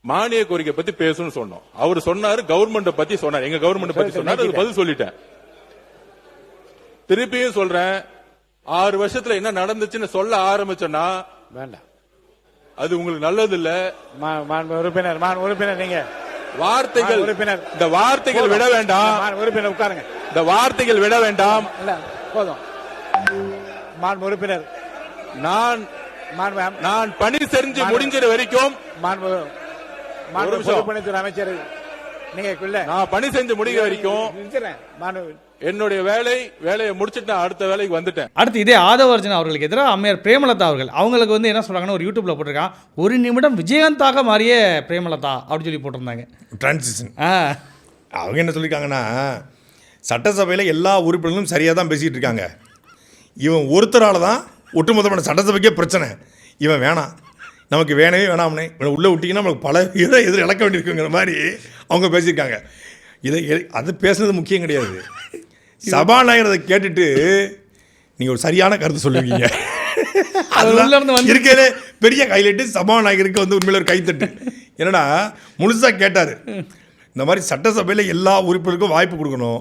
மானிய கோரிக்கை பத்தி பேசணும்னு சொன்னோம். அவர் சொன்னாரு கவர்மெண்ட் பத்தி சொன்னார், எங்க கவர்மெண்ட் பத்தி சொன்னாரு. அது பதில் சொல்லிட்டேன். திருப்பியும் சொல்றேன், 6 வருஷத்துல என்ன நடந்துச்சுன்னு சொல்ல ஆரம்பிச்சோன்னா வேண்டாம், அது உங்களுக்கு நல்லது இல்ல. உறுப்பினர் நீங்க வார்த்தைகள் இந்த வார்த்தைகள் விட வேண்டாம். உறுப்பினர் உட்காருங்க. இந்த வார்த்தைகள் விட வேண்டாம். போதும். உறுப்பினர் நான் பணி செஞ்சு முடிஞ்சது வரைக்கும் அமைச்சர் நான் பணி செஞ்சு முடிக்கிற வரைக்கும் என்னுடைய வேலையை முடிச்சுட்டு அடுத்த வேலைக்கு வந்துட்டேன். அடுத்து இதே ஆதவர்ஜன் அவர்களுக்கு எதிராக அம்மையார் பிரேமலதா அவர்கள் அவங்களுக்கு வந்து என்ன சொல்றாங்கன்னா, ஒரு யூடியூப்ல போட்டிருக்கான், 1 நிமிடம் விஜயகாந்தாக மாறிய பிரேமலதா அப்படின்னு சொல்லி போட்டிருந்தாங்க. டிரான்சிஷன். அவங்க என்ன சொல்லியிருக்காங்கன்னா, சட்டசபையில் எல்லா உறுப்பினர்களும் சரியாக தான் பேசிகிட்டு இருக்காங்க. இவன் ஒருத்தரால் தான் ஒட்டுமொத்தமான சட்டசபைக்கே பிரச்சனை. இவன் வேணாம், நமக்கு வேணவே வேணாம்னே, இவனை உள்ளே விட்டிங்கன்னா நமக்கு பல எதிர் இழக்க வேண்டியிருக்குங்கிற மாதிரி அவங்க பேசியிருக்காங்க. அது பேசுனது முக்கியம் கிடையாது. சபாநாயகர் அதை கேட்டுட்டு நீங்கள் ஒரு சரியான கருத்து சொல்லுவீங்க. இருக்கிறதே பெரிய ஹைலைட்டு சபாநாயகருக்கு வந்து உண்மையில ஒரு கைத்தட்டு. என்னடா முழுசாக கேட்டார், இந்த மாதிரி சட்டசபையில் எல்லா உறுப்பினருக்கும் வாய்ப்பு கொடுக்கணும்,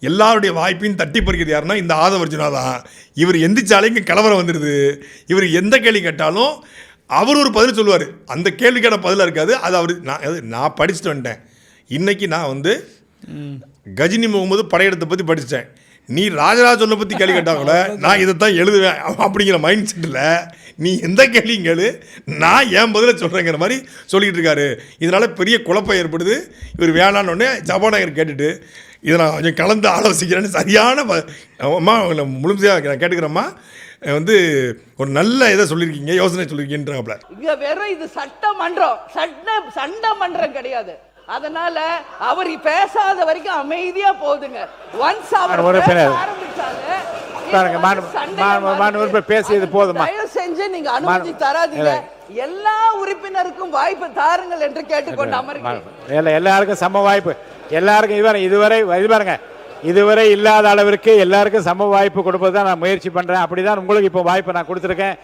எல்லாருடைய வாய்ப்பையும் தட்டி பறிக்கிறது யாருன்னா இந்த ஆதவர்ஜுனா தான். இவர் எந்திரிச்சாலே இங்கே கலவரம் வந்துடுது. இவர் எந்த கேள்வி கேட்டாலும் அவர் ஒரு பதில் சொல்லுவார். அந்த கேள்விக்கான பதிலாக இருக்காது. அது அவர் நான் படிச்சுட்டு வந்துட்டேன். இன்றைக்கி நான் வந்து கஜினி முகமது படையெடுத்தை பற்றி படித்தேன். நீ ராஜராஜ சொல்ல பற்றி கேள்வி கேட்டால் கூட நான் இதைத்தான் எழுதுவேன் அப்படிங்கிற மைண்ட் செட்டில் நீ எந்த கேள்வியும் கேளு, நான் ஏன் பதில சொல்கிறேங்கிற மாதிரி சொல்லிகிட்டு இருக்காரு. இதனால் பெரிய குழப்பம் ஏற்படுது. இவர் வேளாண் சபாநாயகர் கேட்டுட்டு இதை நான் கொஞ்சம் கலந்து ஆலோசிக்கிறேன்னு சரியான அம்மா முழுமையாக நான் கேட்டுக்கிறேம்மா, வந்து ஒரு நல்ல இதை சொல்லியிருக்கீங்க, யோசனை சொல்லியிருக்கீங்கன்றாப்ல. இங்க வெறும் இது சட்டமன்றம் கிடையாது. அதனால அவர் பேசாத வரைக்கும் அமைதியா போகுதுங்க. ஒன்ஸ் அவர் பேசியது போதுமா, தயவு செஞ்சு நீங்க அனுமதி தராதீங்க. எல்லா உறுப்பினருக்கும் வாய்ப்பு தாருங்கள் என்று கேட்டுக்கொண்டு அமர்கிறேன். எல்லாருக்கும் சம வாய்ப்பு. எல்லாருக்கும் இதுவரை இல்லாத அளவிற்கு எல்லாருக்கும் சம வாய்ப்பு கொடுப்பது தான் நான் முயற்சி பண்ணுறேன். அப்படி தான் உங்களுக்கு இப்போ வாய்ப்பு நான் கொடுத்துருக்கேன்.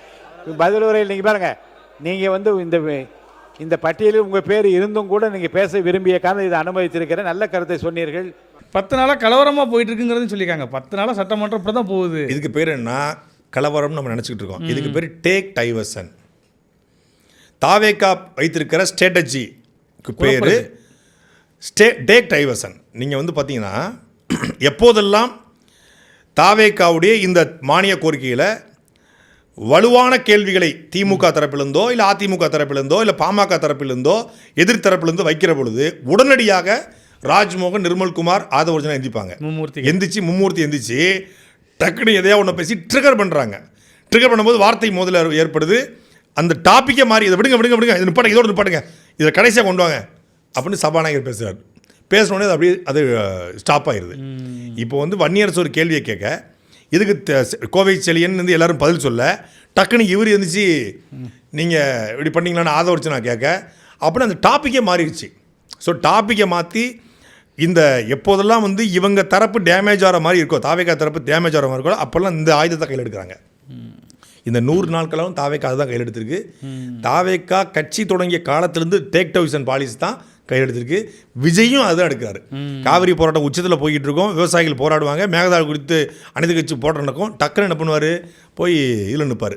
பதில் உரையில் நீங்கள் பாருங்கள், நீங்கள் வந்து இந்த பட்டியலில் உங்கள் பேர் இருந்தும் கூட நீங்கள் பேச விரும்பிய காரணம் இதை அனுமதித்திருக்கிறேன். நல்ல கருத்தை சொன்னீர்கள். 10 நாளாக கலவரமாக போயிட்டு இருக்குங்கிறது சொல்லியிருக்காங்க. 10 நாளாக சட்டமன்றம் இப்படி தான் போகுது. இதுக்கு பேர் என்ன? கலவரம்னு நம்ம நினச்சிக்கிட்டு இருக்கோம். இதுக்கு பேர் டேக் டைவர்சன். தாவேக்கா வைத்திருக்கிற ஸ்ட்ராட்டஜிக்கு பேர் டேக் டைவர்சன். நீங்கள் வந்து பார்த்தீங்கன்னா எப்போதெல்லாம் தாவேக்காவுடைய இந்த மானிய கோரிக்கையில் வலுவான கேள்விகளை திமுக தரப்பிலிருந்தோ இல்லை அதிமுக தரப்பிலிருந்தோ இல்லை பாமக தரப்பிலிருந்தோ எதிர்த்தரப்பிலிருந்தோ வைக்கிற பொழுது உடனடியாக ராஜ்மோகன், நிர்மல்குமார், ஆதவர்ஜனா எந்திப்பாங்க. மும்மூர்த்தி எந்திரிச்சு டக்குனு எதையா ஒன்று பேசி ட்ரிகர் பண்ணுறாங்க. ட்ரிகர் பண்ணும்போது வார்த்தை முதல்ல ஏற்படுது. அந்த டாப்பிக்கே மாறி இதை விடுங்க இது நிப்பாட்டுங்க, இதோட நிப்பாட்டுங்க, இதை கடைசியாக கொண்டு வாங்க அப்படின்னு சபாநாயகர் பேசுகிறார். பேசினோடனே அது அப்படியே அது ஸ்டாப் ஆயிடுது. இப்போ வந்து வன்னியரசு ஒரு கேள்வியை கேட்க, இதுக்கு கோவை செழியன் வந்து எல்லாரும் பதில் சொல்ல, டக்குன்னு இவர் இருந்துச்சு நீங்கள் இப்படி பண்ணிங்களான்னு ஆதவர்ஜனா கேட்க, அப்படின்னு அந்த டாப்பிக்கே மாறிடுச்சு. ஸோ டாப்பிக்கை மாற்றி இந்த எப்போதெல்லாம் வந்து இவங்க தரப்பு டேமேஜ் ஆகிற மாதிரி இருக்கோ, தாவேக்கா தரப்பு டேமேஜ் ஆகிற மாதிரி இருக்கோ, அப்போல்லாம் இந்த ஆயுதத்தை கையில் எடுக்கிறாங்க. இந்த 100 நாட்களாகவும் தாவேக்கா அதுதான் கையில் எடுத்திருக்கு. தாவேக்கா கட்சி தொடங்கிய காலத்திலேருந்து டேக் டைவர்சன் பாலிசி தான் கையில் எடுத்திருக்கு. விஜயும் அதுதான் எடுக்கிறாரு. காவிரி போராட்டம் உச்சத்தில் போய்கிட்டு இருக்கோம், விவசாயிகள் போராடுவாங்க, மேகதாது குறித்து அனைத்து கட்சி போராட்டம் நடக்கும். டக்குன்னு என்ன பண்ணுவார், போய் இதில் நிற்பார்,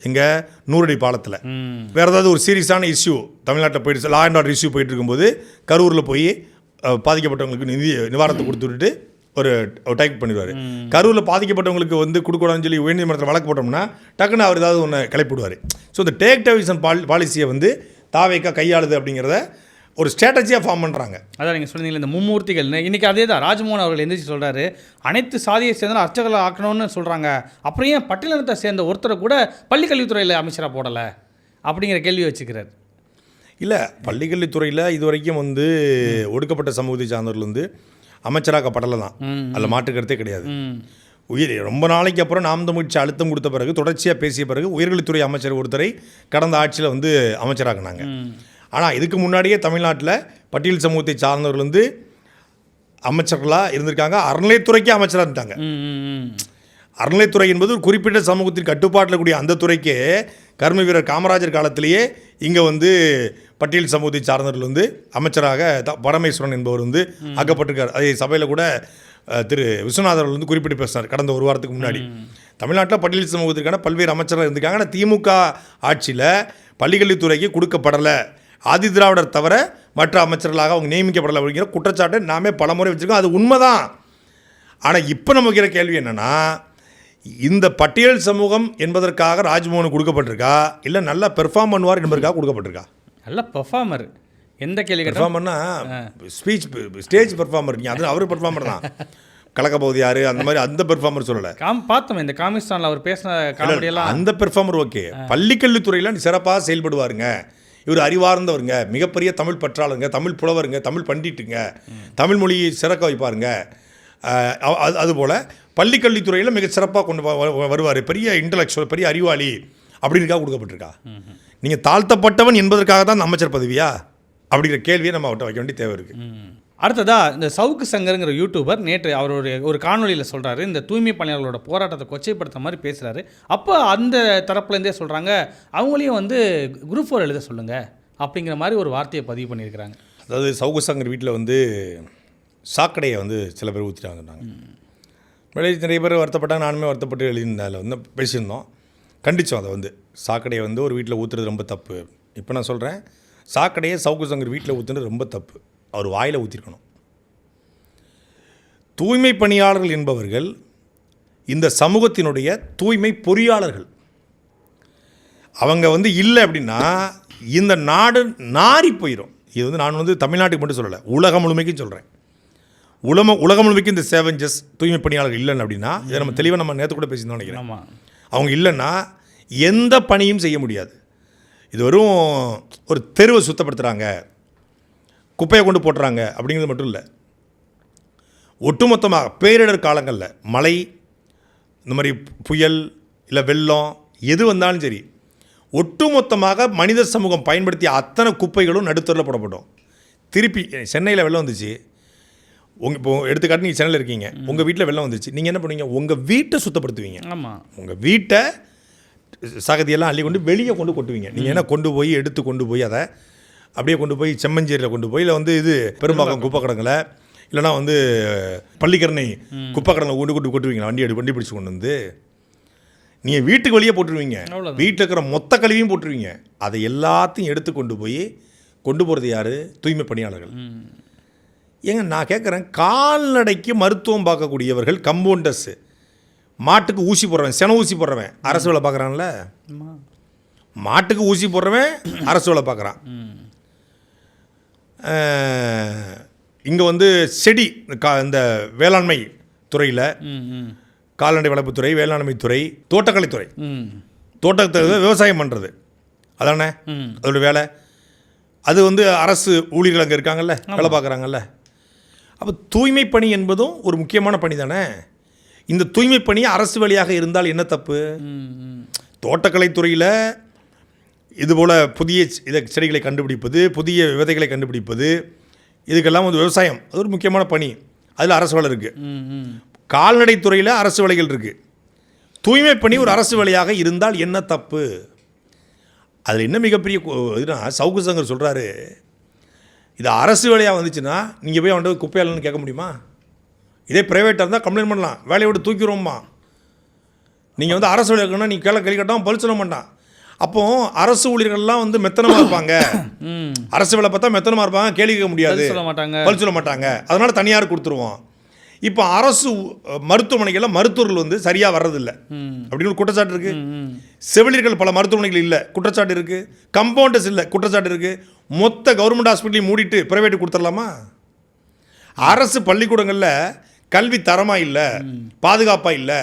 எங்கள் 100 அடி பாலத்தில். வேறு ஏதாவது ஒரு சீரியஸான இஷ்யூ தமிழ்நாட்டில் போயிட்டு, லா அண்ட் ஆர்டர் இஷ்யூ போயிட்டு இருக்கும்போது கரூரில் போய் பாதிக்கப்பட்டவங்களுக்கு நிவாரணத்தை கொடுத்து விட்டுட்டு ஒரு டைப் பண்ணிடுவார். கரூரில் பாதிக்கப்பட்டவங்களுக்கு வந்து கொடுக்கூடாதுன்னு சொல்லி உயர்நீதிமன்றத்தில் வழக்கு போட்டோம்னா டக்குன்னு அவர் ஏதாவது ஒன்று கிளப்பிவிடுவார். ஸோ இந்த டேக் டைவர்சன் பாலிசியை வந்து தாவேக்கா கையாளுது அப்படிங்கிறத ஒரு ஸ்ட்ராட்டஜியாக ஃபார்ம் பண்ணுறாங்க. அதான் நீங்கள் சொன்னீங்களே இந்த மும்மூர்த்திகள், இன்றைக்கி அதே தான் ராஜ்மோகன் அவர்கள் எந்திரிச்சு சொல்கிறாரு, அனைத்து சாதியை சேர்ந்தாலும் அர்ச்சகர்களை ஆக்கணும்னு சொல்கிறாங்க, அப்புறம் ஏன் பட்டியலினத்தை சேர்ந்த ஒருத்தரை கூட பள்ளிக்கல்வித்துறையில் அமைச்சராக போடலை அப்படிங்கிற கேள்வி வச்சுக்கிறார். இல்லை, பள்ளிக்கல்வித்துறையில் இது வரைக்கும் வந்து ஒடுக்கப்பட்ட சமூகத்தை சார்ந்தவர்கள் வந்து அமைச்சராக்கப்படலை தான், அதில் மாற்றுக்கருத்தே கிடையாது. ரொம்ப நாளைக்கு அப்புறம் நாம் தமிழ்ச்சி அழுத்தம் கொடுத்த பிறகு, தொடர்ச்சியாக பேசிய பிறகு உயர்கல்வித்துறை அமைச்சர் ஒருத்தரை கடந்த ஆட்சியில் வந்து அமைச்சராக்குனாங்க. ஆனால் இதுக்கு முன்னாடியே தமிழ்நாட்டில் பட்டியல் சமூகத்தை சார்ந்தவர்கள் வந்து அமைச்சர்களாக இருந்திருக்காங்க, அறநிலைத்துறைக்கே அமைச்சராக இருந்துட்டாங்க. அறநிலைத்துறை என்பது ஒரு குறிப்பிட்ட சமூகத்தின் கட்டுப்பாட்டில் கூடிய அந்த துறைக்கு கர்ம வீரர் காமராஜர் காலத்திலேயே இங்கே வந்து பட்டியல் சமூகத்தை சார்ந்தவர்கள் வந்து அமைச்சராக பரமேஸ்வரன் என்பவர் வந்து ஆக்கப்பட்டிருக்கார். அதே சபையில் கூட திரு விஸ்வநாதர் வந்து குறிப்பிட்டு பேசினார் கடந்த ஒரு வாரத்துக்கு முன்னாடி. தமிழ்நாட்டில் பட்டியல் சமூகத்திற்கான பல்வேறு அமைச்சராக இருந்திருக்காங்க. ஆனால் திமுக ஆட்சியில் பள்ளிக்கல்வித்துறைக்கு கொடுக்கப்படலை, ஆதி திராவிடர் தவிர மற்ற அமைச்சர்களாக அவங்க நியமிக்கப்படலை அப்படிங்கிற குற்றச்சாட்டை நாமே பல முறை வச்சுருக்கோம். அது உண்மைதான். ஆனால் இப்போ நம்ம வைக்கிற கேள்வி என்னென்னா, இந்த பட்டியல் சமூகம் என்பதற்காக ராஜ்மோகன் கொடுக்கப்பட்டிருக்கா, இல்லை நல்லா பெர்ஃபார்ம் பண்ணுவார் என்பதற்காக கொடுக்கப்பட்டிருக்கா? நல்ல பெர்ஃபார்மர். எந்த கேள்வி பெர்ஃபார்மர்னா ஸ்பீச் ஸ்டேஜ் பெர்ஃபார்மர், நீங்கள் அது அவர் பெர்ஃபார்மர் தான். கலக்க போகுது யார் அந்த மாதிரி அந்த பெர்ஃபார்மர் சொல்லலை. பார்த்தோம் இந்த காமிஸ்தானில் அவர் பேசின காமெடியெல்லாம், அந்த பெர்ஃபார்மர் ஓகே. பள்ளிக்கல்வித்துறையில் சிறப்பாக செயல்படுவாருங்க, இவர் அறிவார்ந்தவருங்க, மிகப்பெரிய தமிழ் பற்றாளருங்க, தமிழ் புலவருங்க, தமிழ் பண்டிட்டுங்க, தமிழ் மொழியை சிறக்க வைப்பாருங்க, அதுபோல் பள்ளிக்கல்வித்துறையில் மிக சிறப்பாக கொண்டு வருவார், பெரிய இன்டலெக்சுவல், பெரிய அறிவாளி அப்படின்றக்காக கொடுக்கப்பட்டிருக்கா? நீங்கள் தாழ்த்தப்பட்டவன் என்பதற்காக தான் அந்த அமைச்சர் பதவியா அப்படிங்கிற கேள்வியை நம்ம அவர்கிட்ட வைக்க வேண்டிய தேவை இருக்குது. அடுத்ததாக இந்த சவுக்கு சங்கருங்கிற யூடியூபர் நேற்று அவருடைய ஒரு காணொலியில் சொல்கிறாரு, இந்த தூய்மை பணியாளர்களோட போராட்டத்தை கொச்சைப்படுத்த மாதிரி பேசுகிறாரு. அப்போ அந்த தரப்புலேருந்தே சொல்கிறாங்க, அவங்களையும் வந்து குரூப் 4 எழுத சொல்லுங்கள் அப்படிங்கிற மாதிரி ஒரு வார்த்தையை பதிவு பண்ணியிருக்கிறாங்க. அதாவது சவுக்கு சங்கர் வீட்டில் வந்து சாக்கடையை வந்து சில பேர் ஊற்றிட்டாங்க. நிறைய பேர் வருத்தப்பட்டாங்க, நானுமே வருத்தப்பட்டு எழுதியிருந்தேன். அதில் வந்து பேசியிருந்தோம், கண்டித்தோம். அதை வந்து சாக்கடையை வந்து ஒரு வீட்டில் ஊற்றுறது ரொம்ப தப்பு. இப்போ நான் சொல்கிறேன், சாக்கடையை சவுக்கு சங்கர் வீட்டில் ஊற்றுறது ரொம்ப தப்பு, அவர் வாயில் ஊற்றிருக்கணும். தூய்மை பணியாளர்கள் என்பவர்கள் இந்த சமூகத்தினுடைய தூய்மை பொறியாளர்கள். அவங்க வந்து இல்லை அப்படின்னா இந்த நாடு நாரி போயிடும். இது வந்து நான் வந்து தமிழ்நாட்டுக்கு மட்டும் சொல்லலை, உலகம் முழுமைக்கும் சொல்கிறேன். உலகம் முழுமைக்கும் இந்த சேவஞ்சஸ் தூய்மை பணியாளர்கள் இல்லைன்னு அப்படின்னா, இதை நம்ம தெளிவாக நம்ம நேற்று கூட பேசியிருந்தோம் நினைக்கிறேன். அவங்க இல்லைன்னா எந்த பணியும் செய்ய முடியாது. இது வெறும் ஒரு தெருவை சுத்தப்படுத்துகிறாங்க, குப்பையை கொண்டு போட்டுறாங்க அப்படிங்கிறது மட்டும் இல்லை. ஒட்டுமொத்தமாக பேரிடர் காலங்களில் மழை, இந்த மாதிரி புயல், இல்லை வெள்ளம், எது வந்தாலும் சரி, ஒட்டுமொத்தமாக மனித சமூகம் பயன்படுத்திய அத்தனை குப்பைகளும் நடுத்தரில் போடப்படும். திருப்பி சென்னையில் வெள்ளம் வந்துச்சு, இப்போ எடுத்துக்காட்டு நீங்கள் சென்னையில் இருக்கீங்க, உங்கள் வீட்டில் வெள்ளம் வந்துருச்சு, நீங்கள் என்ன பண்ணுவீங்க? உங்கள் வீட்டை சுத்தப்படுத்துவீங்க. ஆமாம். உங்கள் வீட்டை சகதியெல்லாம் அள்ளி கொண்டு வெளியே கொட்டுவீங்க. நீங்கள் என்ன கொண்டு போய் எடுத்து கொண்டு போய் அதை அப்படியே கொண்டு போய் செம்மஞ்சேரியில் கொண்டு போய், இல்லை வந்து இது பெரும்பாக்கம் குப்பை கிடங்களை, இல்லைனா வந்து பள்ளிக்கரணை குப்பை கிடங்களை கொட்டுவீங்களா? வண்டி பிடிச்சி கொண்டு வந்து நீங்கள் வீட்டுக்கு வெளியே போட்டுருவீங்க. வீட்டில் இருக்கிற மொத்த கழிவையும் போட்டுருவீங்க. அதை எல்லாத்தையும் எடுத்து கொண்டு போகிறது யார்? தூய்மை பணியாளர்கள். ஏங்க நான் கேட்குறேன், கால்நடைக்கு மருத்துவம் பார்க்கக்கூடியவர்கள், கம்பவுண்டர்ஸு, மாட்டுக்கு ஊசி போடுறவன், சென ஊசி போடுறவன் அரசு வேலை பார்க்குறான்ல, மாட்டுக்கு ஊசி போடுறவன் அரசு வேலை பார்க்குறான். இங்கே வந்து செடி இந்த வேளாண்மை துறையில், கால்நடை வளர்ப்புத்துறை, வேளாண்மை துறை, தோட்டக்கலைத்துறை, தோட்டத்தை விவசாயம் பண்ணுறது அதானே அதோட வேலை. அது வந்து அரசு ஊழியர்கள் அங்கே இருக்காங்கல்ல, வேலை பார்க்குறாங்கல்ல. அப்போ தூய்மை பணி என்பதும் ஒரு முக்கியமான பணி தானே. இந்த தூய்மை பணி அரசு வழியாக இருந்தால் என்ன தப்பு? தோட்டக்கலைத்துறையில் இதுபோல் புதிய செடிகளை கண்டுபிடிப்பது, புதிய விதைகளை கண்டுபிடிப்பது, இதுக்கெல்லாம் வந்து விவசாயம் அது ஒரு முக்கியமான பணி. அதில் அரசு வேலை இருக்குது. கால்நடைத்துறையில் அரசு வேலைகள் இருக்குது. தூய்மை பணி ஒரு அரசு வேலையாக இருந்தால் என்ன தப்பு? அதில் என்ன மிகப்பெரிய இதுனா, சவுக்கு சங்கர் சொல்கிறாரு, இது அரசு வேலையாக வந்துச்சுன்னா நீங்கள் போய் அவன்கிட்ட குப்பையாளன்னு கேட்க முடியுமா? இதே ப்ரைவேட்டாக இருந்தால் கம்ப்ளைண்ட் பண்ணலாம், வேலையை விட்டு தூக்கிடுவோம்மா. நீங்கள் வந்து அரசு வேலை இருக்குன்னா நீ கேள்வி கட்டாமல் பழிச்சிட மாட்டான். அப்போது அரசு ஊழியர்கள்லாம் வந்து மெத்தனமாக இருப்பாங்க. அரசு வேலை பார்த்தா மெத்தனமாக இருப்பாங்க, கேள்வி கேட்க முடியாது, பழி சொல்ல மாட்டாங்க. அதனால் தனியார் கொடுத்துருவோம். இப்போ அரசு மருத்துவமனைகளில் மருத்துவர்கள் வந்து சரியாக வர்றதில்லை அப்படின்னு ஒரு குற்றச்சாட்டு இருக்குது. செவிலியர்கள் பல மருத்துவமனைகள் இல்லை, குற்றச்சாட்டு இருக்குது. கம்பவுண்டர்ஸ் இல்லை, குற்றச்சாட்டு இருக்குது. மொத்த கவர்மெண்ட் ஹாஸ்பிட்டலையும் மூடிட்டு ப்ரைவேட்டு கொடுத்துடலாமா? அரசு பள்ளிக்கூடங்களில் கல்வி தரமாக இல்லை, பாதுகாப்பாக இல்லை,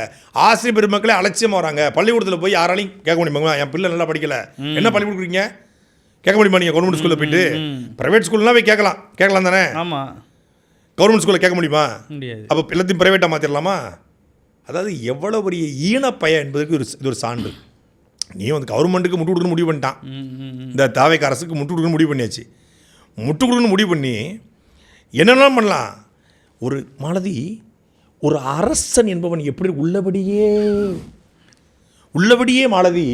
ஆசிரியர் பெருமக்களே அலட்சியமாக வராங்க. பள்ளிக்கூடத்தில் போய் யாராலையும் கேட்க முடியுமா, என் பிள்ளை நல்லா படிக்கலை, என்ன பள்ளி கொடுக்குறீங்க கேட்க முடியுமா? நீங்கள் கவர்மெண்ட் ஸ்கூலில் போயிட்டு ப்ரைவேட் ஸ்கூல்லாம் போய் கேட்கலாம் தானே? ஆமாம். கவர்மெண்ட் ஸ்கூலில் கேட்க முடியுமா? முடியாது. அப்போ எல்லாத்தையும் ப்ரைவேட்டாக மாற்றிடலாமா? அதாவது எவ்வளோ பெரிய ஈனப்பய என்பதற்கு இது ஒரு சான்று. நீ வந்து கவர்மெண்ட்டுக்கு முட்டு கொடுக்கணும்னு முடிவு பண்ணிட்டான். இந்த தாவேக்கு அரசுக்கு முட்டு கொடுக்கணும்னு முடிவு பண்ணியாச்சு. முட்டு கொடுக்கணும்னு முடிவு பண்ணி என்னெல்லாம் பண்ணலாம்? ஒரு மாலதி, ஒரு அரசன் என்பவன் எப்படி உள்ளபடியே மாலதி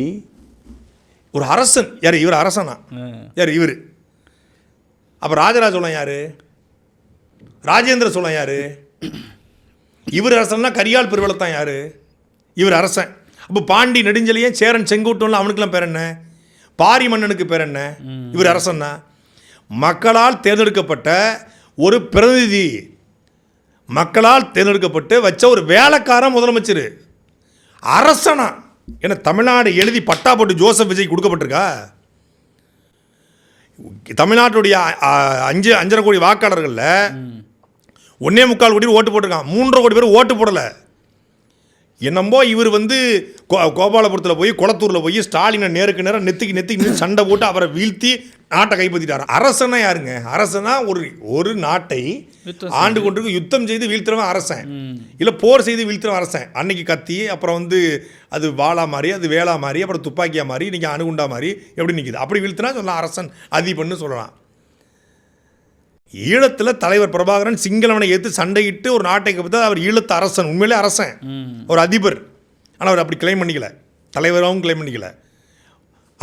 ஒரு அரசன். யார் இவர்? அரசனா? யார் இவர்? அப்போ ராஜராஜ சோழன் யார்? ராஜேந்திர சோழன் யார்? இவர் அரசன்னா கரியால் பெருவளத்தான் யார்? இவர் அரசன். அப்போ பாண்டி, நெடுஞ்செழியன், சேரன், செங்குட்டுவன்லாம் அவனுக்கெல்லாம் பேர் என்ன? பாரி மன்னனுக்கு பேர் என்ன? இவர் அரசன்னா? மக்களால் தேர்ந்தெடுக்கப்பட்ட ஒரு பிரதிநிதி, மக்களால் தேர்ந்தெடுக்கப்பட்டு வச்ச ஒரு வேலைக்காரன் முதலமைச்சர். அரசனா? ஏன்னா தமிழ்நாடு எழுதி பட்டா போட்டு ஜோசப் விஜய் கொடுக்கப்பட்டிருக்கா? தமிழ்நாட்டுடைய 5.5 கோடி வாக்காளர்களில் 1.25 கோடி ஓட்டு போட்டிருக்கான், 3.5 கோடி பேர் ஓட்டு போடலை. என்னம்போ இவர் வந்து கோபாலபுரத்தில் போய், குளத்தூரில் போய் ஸ்டாலினை நேருக்கு நேரம் நெத்திக்கு சண்டை போட்டு அவரை வீழ்த்தி நாட்டை கைப்பற்றிட்டார். அரசனா யாருங்க? அரசனா ஒரு நாட்டை ஆண்டு கொண்டு யுத்தம் செய்து வீழ்த்துறவன் அரசன், இல்லை போர் செய்து வீழ்த்துறவன் அரசன். அன்னைக்கு கத்தி, அப்புறம் வந்து அது வாளா மாறி, அது வேளா மாறி, அப்புறம் துப்பாக்கியா மாறி, இன்றைக்கி அணுகுண்டா மாறி எப்படி நிற்கிது. அப்படி வீழ்த்தினா சொல்லலாம் அரசன் அதிபன்னு சொல்லலாம். ஈழத்தில் தலைவர் பிரபாகரன் சிங்களவனை ஏற்று சண்டையிட்டு ஒரு நாட்டை கைப்பற்ற அவர் ஈழத்து அரசன், உண்மையிலே அரசன், ஒரு அதிபர். ஆனால் அவர் அப்படி கிளைம் பண்ணிக்கல, தலைவராகவும் கிளைம் பண்ணிக்கல.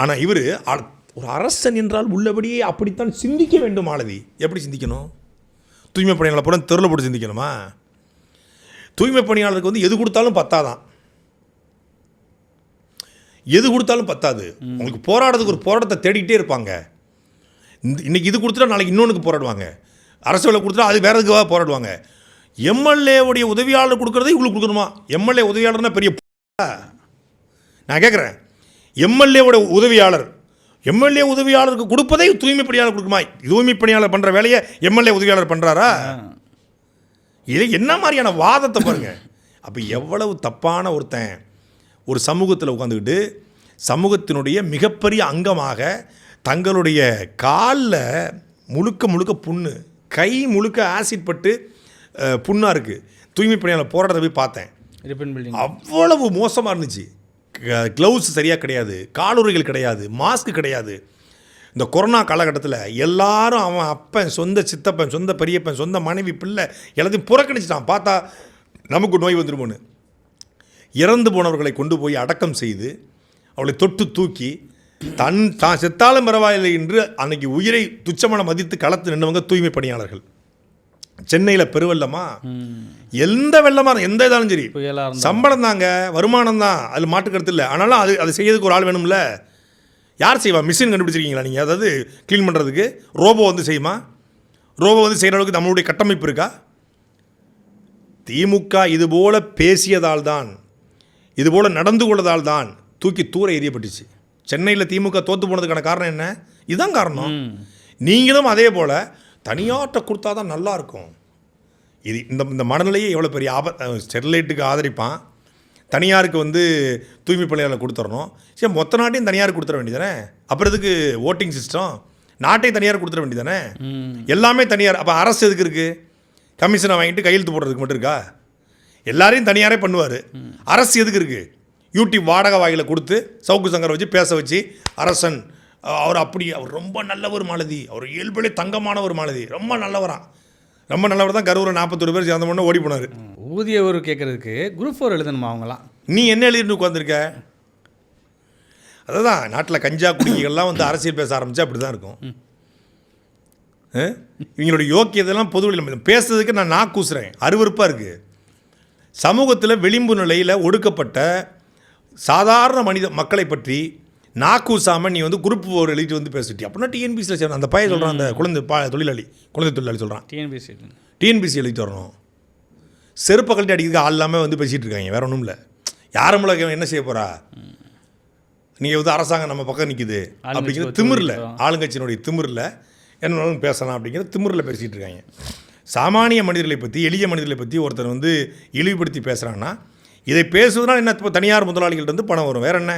ஆனால் இவர் ஒரு அரசன் என்றால் உள்ளபடியே அப்படித்தான் சிந்திக்க வேண்டும். மாலதி எப்படி சிந்திக்கணும்? தூய்மை பணியாளர் பூரா தெருவில் போட்டு சிந்திக்கணுமா? தூய்மை பணியாளருக்கு வந்து எது கொடுத்தாலும் பத்தாதான், எது கொடுத்தாலும் பத்தாது. உங்களுக்கு போராடுறதுக்கு ஒரு போராட்டத்தை தேடிக்கிட்டே இருப்பாங்க. இன்றைக்கி இது கொடுத்துட்டா நாளைக்கு இன்னொன்றுக்கு போராடுவாங்க. அரசு வேலை கொடுத்துட்டா அது வேறு எதுக்காக போராடுவாங்க. எம்எல்ஏவுடைய உதவியாளர் கொடுக்குறதே இவங்களுக்கு கொடுக்கணுமா? எம்எல்ஏ உதவியாளர்னா பெரிய நான் கேட்குறேன், எம்எல்ஏவோட உதவியாளருக்கு கொடுப்பதை தூய்மை பணியாளர் கொடுக்குமா? தூய்மை பணியாளர் பண்ணுற வேலையை எம்எல்ஏ உதவியாளர் பண்ணுறாரா? இது என்ன மாதிரியான வாதத்தை பாருங்க. அப்போ எவ்வளவு தப்பான ஒருத்தன் ஒரு சமூகத்தில் உட்காந்துக்கிட்டு சமூகத்தினுடைய மிகப்பெரிய அங்கமாக தங்களுடைய காலில் முழுக்க புண்ணு, கை முழுக்க ஆசிட் பட்டு புண்ணாக இருக்குது. தூய்மை பணியாளர் போராட்டத்தை போய் பார்த்தேன், அவ்வளவு மோசமாக இருந்துச்சு. க்ளவுஸ் சரியாக கிடையாது, காலுறைகள் கிடையாது, மாஸ்க் கிடையாது. இந்த கொரோனா காலகட்டத்தில் எல்லாரும் அவன் அப்பன், சொந்த சித்தப்பன், சொந்த பெரியப்பன், சொந்த மனைவி, பிள்ளை எல்லாத்தையும் புறக்கணிச்சிட்டான். பார்த்தா நமக்கு நோய் வந்துருமோன்னு இறந்து போனவர்களை கொண்டு போய் அடக்கம் செய்து அவளை தொட்டு தூக்கி தான் செத்தாலும் பரவாயில்லை என்று அன்னைக்கு உயிரை துச்சமான மதித்து களத்து நின்றவங்க தூய்மை பணியாளர்கள். சென்னையில் பெருவெள்ளமா, எந்த வெள்ளமா எந்த இதாலும் சரி, சம்பளம் தாங்க, வருமானம் தான், அதில் மாட்டுக்கருத்து இல்லை. ஆனாலும் அது செய்யறதுக்கு ஒரு ஆள் வேணும்ல. யார் செய்வா? மிஷின் கண்டுபிடிச்சிருக்கீங்களா நீங்கள்? அதாவது க்ளீன் பண்ணுறதுக்கு ரோபோ வந்து செய்யுமா? ரோபோ வந்து செய்கிற அளவுக்கு நம்மளுடைய கட்டமைப்பு இருக்கா? திமுக இதுபோல் பேசியதால் தான், இதுபோல் நடந்து கொள்ளதால் தான் தூக்கி தூர எறியப்பட்டுச்சு. சென்னையில் திமுக தோற்று போனதுக்கான காரணம் என்ன? இதுதான் காரணம். நீங்களும் அதே போல் தனியார்ட்ட கொடுத்தா தான் நல்லாயிருக்கும். இது இந்த மனநிலையே எவ்வளோ பெரிய ஸ்டெர்லைட்டுக்கு ஆதரிப்பான், தனியாருக்கு வந்து தூய்மை பணியாளர் கொடுத்துடணும். சரி, மொத்த நாட்டையும் தனியாருக்கு கொடுத்துட வேண்டியதானே? அப்புறம் இதுக்கு ஓட்டிங் சிஸ்டம், நாட்டையும் தனியார் கொடுத்துட வேண்டியதானே? எல்லாமே தனியார். அப்போ அரசு எதுக்கு இருக்குது? கமிஷனை வாங்கிட்டு கையெழுத்து போடுறதுக்கு மட்டும் இருக்கா? எல்லாரையும் தனியாரே பண்ணுவார். அரசு எதுக்கு இருக்குது? யூடியூப் வாடகை வாயில கொடுத்து சவுக்கு சங்கரை வச்சு பேச வச்சு, அரசன் அவர் ரொம்ப நல்லவர் மாலதி, அவர் இயல்பிலே தங்கமான ஒரு மாலதி, ரொம்ப நல்லவரான், ரொம்ப நல்லவர் தான். கரூரில் 41 பேர் சேர்ந்த முன்னே ஓடி போனார். ஊதிய ஒரு கேட்குறதுக்கு குரூப் 4 எழுதணுமா அவங்களாம்? நீ என்ன எழுதிட்டு உட்காந்துருக்க? அதுதான் நாட்டில் கஞ்சா குடிக்கெல்லாம் வந்து அரசியல் பேச ஆரம்பித்தா அப்படி தான் இருக்கும். இவங்களோட யோக்கியதெல்லாம் பொதுவெளியில் பேசுறதுக்கு நான் கூசுறேன். அருவருப்பாக இருக்குது. சமூகத்தில் விளிம்பு நிலையில் ஒடுக்கப்பட்ட சாதாரண மக்களை பற்றி நாக்கூசாமல் நீ வந்து குரூப் 4 எழுதிட்டு வந்து பேசிட்டி. அப்படின்னா டிஎன்பிசியில் சேரணும். அந்த பையன் சொல்கிறான், அந்த குழந்தை தொழிலாளி சொல்கிறான், டிஎன்பிசி எழுதிட்டு வரணும். செருப்பை கழட்டி அடிக்கிறதுக்கு ஆள் இல்லாமல் வந்து பேசிகிட்டு இருக்காங்க. வேற ஒன்றும் இல்லை. யாரும் என்ன செய்ய போகிறா? நீங்கள் வந்து அரசாங்கம் நம்ம பக்கம் நிற்குது அப்படிங்கிற திமிரில், ஆளுங்கட்சியினுடைய திமிரில் என்ன பேசலாம் அப்படிங்கிற திமிரில் பேசிகிட்டு இருக்காங்க. சாமானிய மனிதர்களை பற்றி, எளிய மனிதர்களை பற்றி ஒருத்தர் வந்து இழிவுபடுத்தி பேசுகிறாங்கன்னா, இதை பேசுவதனால் என்ன? இப்போ தனியார் முதலாளிகள்ட்ட வந்து பணம் வரும். வேறு என்ன?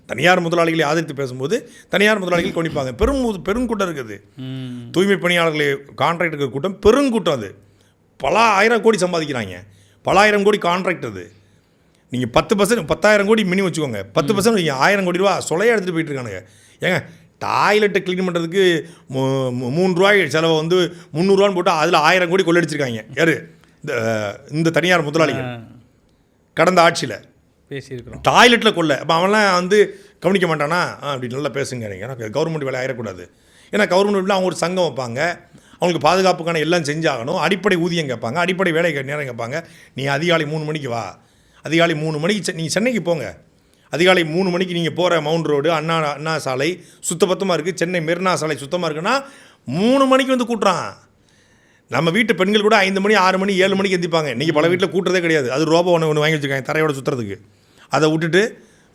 தனியார் முதலாளிகளை ஆதரித்து பேசும்போது தனியார் முதலாளிகள் கவனிப்பாங்க. பெருங்கூட்டம் இருக்குது. தூய்மை பணியாளர்களை கான்ட்ராக்ட் இருக்கிற கூட்டம் பெருங்கூட்டம். அது பல ஆயிரம் கோடி சம்பாதிக்கிறாங்க. பல ஆயிரம் கோடி கான்ட்ராக்ட். அது நீங்கள் 10%, 10,000 கோடி மினி வச்சுக்கோங்க. 10% நீங்கள் 1000 கோடி ரூபா சொலையாக எடுத்துகிட்டு போயிட்டு இருக்கானுங்க. ஏங்க, டாய்லெட்டை க்ளீன் பண்ணுறதுக்கு 3 ரூபாய் செலவை வந்து 300 ரூபான்னு போட்டு அதில் 1000 கோடி கொள்ளடிச்சிருக்காங்க. யார்? இந்த தனியார் முதலாளிகள் கடந்த ஆட்சியில் பேசியிருக்கிறோம். டாய்லெட்டில் கொள்ள. அப்போ அவன்லாம் வந்து கவனிக்க மாட்டானா? அப்படி நல்லா பேசுங்க. எனக்கு கவர்மெண்ட் வேலை ஆயிடக்கூடாது. ஏன்னா கவர்மெண்ட் வீட்டில் அவங்க ஒரு சங்கம் வைப்பாங்க, அவங்களுக்கு பாதுகாப்புக்கான எல்லாம் செஞ்சாகணும். அடிப்படை ஊதியம் கேட்பாங்க, அடிப்படை வேலை நேரம் கேட்பாங்க. நீ அதிகாலை 3 மணிக்கு வா, அதிகாலை 3 மணிக்கு நீங்கள் சென்னைக்கு போங்க. அதிகாலை 3 மணிக்கு நீங்கள் போகிற மவுண்ட் ரோடு, அண்ணா சாலை சுத்தபத்தமாக இருக்குது, சென்னை மெரினா சாலை சுத்தமாக இருக்குன்னா 3 மணிக்கு வந்து கூட்டுறான். நம்ம வீட்டு பெண்கள் கூட 5 மணி 6 மணி 7 மணிக்கு எந்திப்பாங்க. இன்றைக்கி பல வீட்டில் கூட்டுறதே கிடையாது. அது ரோபோ ஒன்று வாங்கி வச்சுருக்காங்க தரையோட சுற்றுறதுக்கு. அதை விட்டுட்டு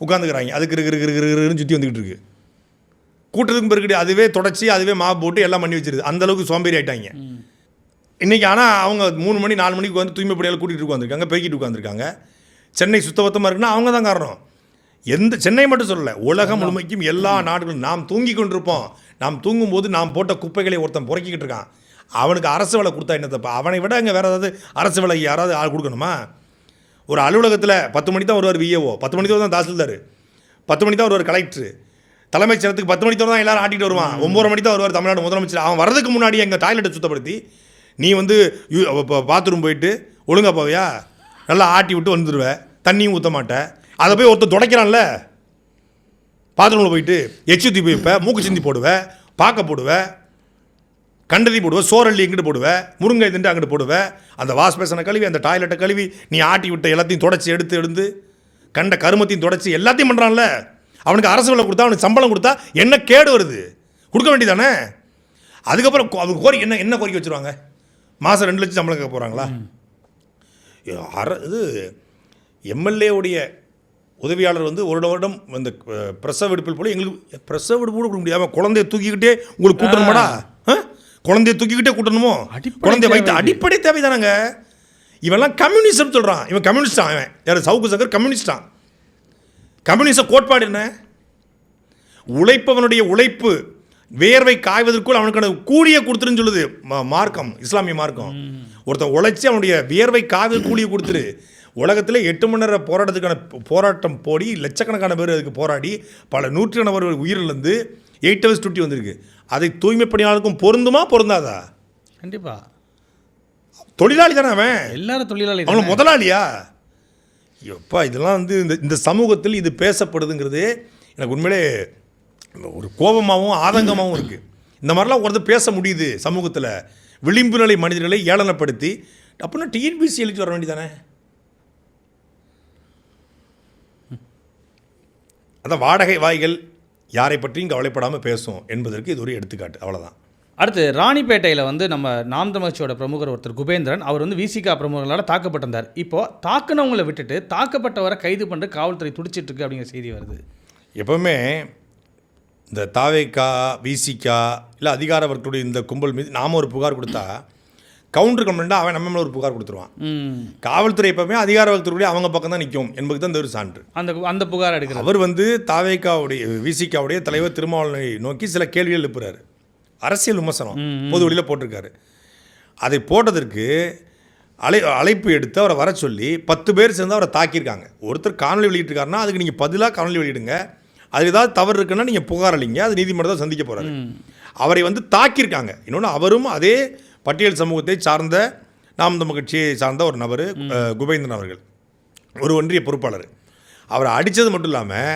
உட்காந்துக்கிறாங்க. அதுக்கு இருக்குன்னு சுற்றி வந்துக்கிட்டு இருக்குது. கூட்டுறதுக்கும் பெருக்கிட்டு அதுவே தொடச்சி அதுவே மாவு போட்டு எல்லாம் பண்ணி வச்சிருது. அந்தளவுக்கு சோம்பேறி ஆகிட்டாங்க இன்றைக்கி. ஆனால் அவங்க 3 மணி 4 மணிக்கு வந்து தூய்மை பணியாளர் கூட்டிகிட்டு உட்காந்துருக்காங்க, பெருக்கிட்டு உட்காந்துருக்காங்க. சென்னை சுத்தபத்தமாக இருக்குன்னா அவங்க தான் காரணம். சென்னை மட்டும் சொல்லலை, உலகம் முழுமைக்கும் எல்லா நாடுகளும். நாம் தூங்கி கொண்டிருப்போம். நாம் தூங்கும்போது நாம் போட்ட குப்பைகளை ஒருத்தன் புறக்கிக்கிட்டு இருக்கான். அவனுக்கு அரசு வேலை கொடுத்தா என்ன தப்பா? அவனை விட அங்கே வேறு ஏதாவது அரசு வேலை யாராவது ஆள் கொடுக்கணுமா? ஒரு அலுவலகத்தில் 10 மணி தான் வருவார் விஏஓ, 10 மணி தான் தாசில்தார், 10 மணி தான் வருவார் கலெக்டர், தலைமைச் செயலகத்துக்கு 10 மணி தான் எல்லாரும் ஆட்டிகிட்டு வருவான். 9 மணி தான் வருவார் தமிழ்நாடு முதலமைச்சர். அவன் வரதுக்கு முன்னாடி எங்கள் டாய்லெட்டை சுத்தப்படுத்தி நீ வந்து பாத்ரூம் போயிட்டு ஒழுங்காக போவியா? நல்லா ஆட்டி விட்டு வந்துடுவேன், தண்ணியும் ஊற்ற மாட்டேன். அதை போய் ஒருத்தர் துடைக்கிறான்ல, பாத்ரூமில் போயிட்டு எச்சி ஊற்றி போய்ப்பேன், மூக்கு சிந்தி போடுவேன், பாக்க போடுவேன், கண்டதி போடுவேன், சோரள்ளி எங்கிட்டு போடுவேன், முருங்கை திண்டு அங்கிட்டு போடுவேன். அந்த வாஷ் பேசனை கழுவி, அந்த டாய்லெட்டை கழுவி, நீ ஆட்டி விட்ட எல்லாத்தையும் தொடச்சி எடுத்து கண்ட கருமத்தையும் தொடச்சி எல்லாத்தையும் பண்ணுறான்ல. அவனுக்கு அரசு வேலை கொடுத்தா, அவனுக்கு சம்பளம் கொடுத்தா என்ன கேடு வருது? கொடுக்க வேண்டியதானே? அதுக்கப்புறம் அவங்க என்ன கோரிக்கை வச்சுருவாங்க? மாதம் 2 லட்சம் சம்பளம் கேட்க போகிறாங்களா? இது எம்எல்ஏவுடைய உதவியாளர் வந்து ஒரு வருடம் இந்த பிரசவ விடுப்பில் போல எங்களுக்கு பிரசவ விடுப்பு கூட கொடுக்க முடியாமல் குழந்தைய தூக்கிக்கிட்டே உங்களுக்கு கூட்டணுமாடா? குழந்தைய தூக்கிக்கிட்டே கூட்டணுமோ? குழந்தைய வைத்து அடிப்படை தேவை தானங்க. இவெல்லாம் கம்யூனிசம் சொல்கிறான். இவன் கம்யூனிஸ்டான். இவன் யார்? சவுக்கு சங்கர் கம்யூனிஸ்டான். கம்யூனிச கோட்பாடு என்ன? உழைப்பவனுடைய உழைப்பு வேர்வை காய்வதற்குள் அவனுக்கான கூலியை கொடுத்துருன்னு சொல்லுது மார்க்கம், இஸ்லாமிய மார்க்கம். ஒருத்தன் உழைச்சி அவனுடைய வியர்வை காய்வு கூலியை கொடுத்துரு. உலகத்தில் 8 மணி நேர போராட்டத்துக்கான போராட்டம் போடி லட்சக்கணக்கான பேர் அதுக்கு போராடி பல நூற்றுக்கணக்கான பேர் உயிரிழந்து 8 ஹவர்ஸ் டியூட்டி வந்திருக்கு. அதை தூய்மை பணியாளருக்கும் பொருந்துமா பொருந்தாதா? கண்டிப்பா தொழிலாளி தானே அவன், எல்லாரும் தொழிலாளி அவன் முதலாளியா? எப்பா இதெல்லாம் வந்து இந்த சமூகத்தில் இது பேசப்படுதுங்கிறது எனக்கு உண்மையிலே ஒரு கோபமாகவும் ஆதங்கமாகவும் இருக்குது. இந்த மாதிரிலாம் ஒருத்தர் பேச முடியுது சமூகத்தில், விளிம்பு நிலை மனிதர்களை ஏளனப்படுத்தி. அப்படின்னா டிஎன்பிசி எழுதி வர வேண்டியதானே? அதான் வாடகை வாய்கள் யாரை பற்றியும் கவலைப்படாமல் பேசும் என்பதற்கு இது ஒரு எடுத்துக்காட்டு, அவ்வளோதான். அடுத்து ராணிப்பேட்டையில் வந்து நம்ம நாம் தமிழ்ச்சியோட பிரமுகர் ஒருத்தர் குபேந்திரன், அவர் வந்து விசிகா பிரமுகர்களால் தாக்கப்பட்டிருந்தார். இப்போது தாக்குனவங்களை விட்டுட்டு தாக்கப்பட்டவரை கைது பண்ணி காவல்துறை துடிச்சிட்டு இருக்கு அப்படிங்கிற செய்தி வருது. எப்போவுமே இந்த தாவேக்கா விசிகா இல்லை அதிகார வர்க்கத்துடைய இந்த கும்பல் மீது நாம் ஒரு புகார் கொடுத்தா கவுண்டர் கம்ப்ளைண்ட்டாக அவன் நம்ம மேலே ஒரு புகார் கொடுத்துருவான். காவல்துறை எப்போவுமே அதிகார வர்க்கத்துடைய அவங்க பக்கம் தான் நிற்கும் என்பது தான் இந்த ஒரு சான்று. அந்த புகார் எடுக்கிறார். அவர் வந்து தாவேக்காவுடைய விசிகாவுடைய தலைவர் திருமாவளவனை நோக்கி சில கேள்விகள் எழுப்புறாரு, அரசியல் விமர்சனம் பொது வெளியில் போட்டிருக்காரு. அதை போட்டதற்கு அழைப்பு எடுத்து அவரை வர சொல்லி 10 பேர் சேர்ந்து அவரை தாக்கியிருக்காங்க. ஒருத்தர் காணொலி வெளியிட்டிருக்காருன்னா அதுக்கு நீங்கள் பதிலாக காணொலி வெளியிடுங்க, அது ஏதாவது தவறு இருக்குன்னா நீங்கள் புகார் அளிங்க, அது நீதிமன்றத்தை சந்திக்க போகிறாரு. அவரை வந்து தாக்கியிருக்காங்க. இன்னொன்று அவரும் அதே பட்டியல் சமூகத்தை சார்ந்த நாம் தமிழ் கட்சியை சார்ந்த ஒரு நபர் குபேந்திரன் அவர்கள், ஒரு ஒன்றிய பொறுப்பாளர். அவரை அடித்தது மட்டும் இல்லாமல்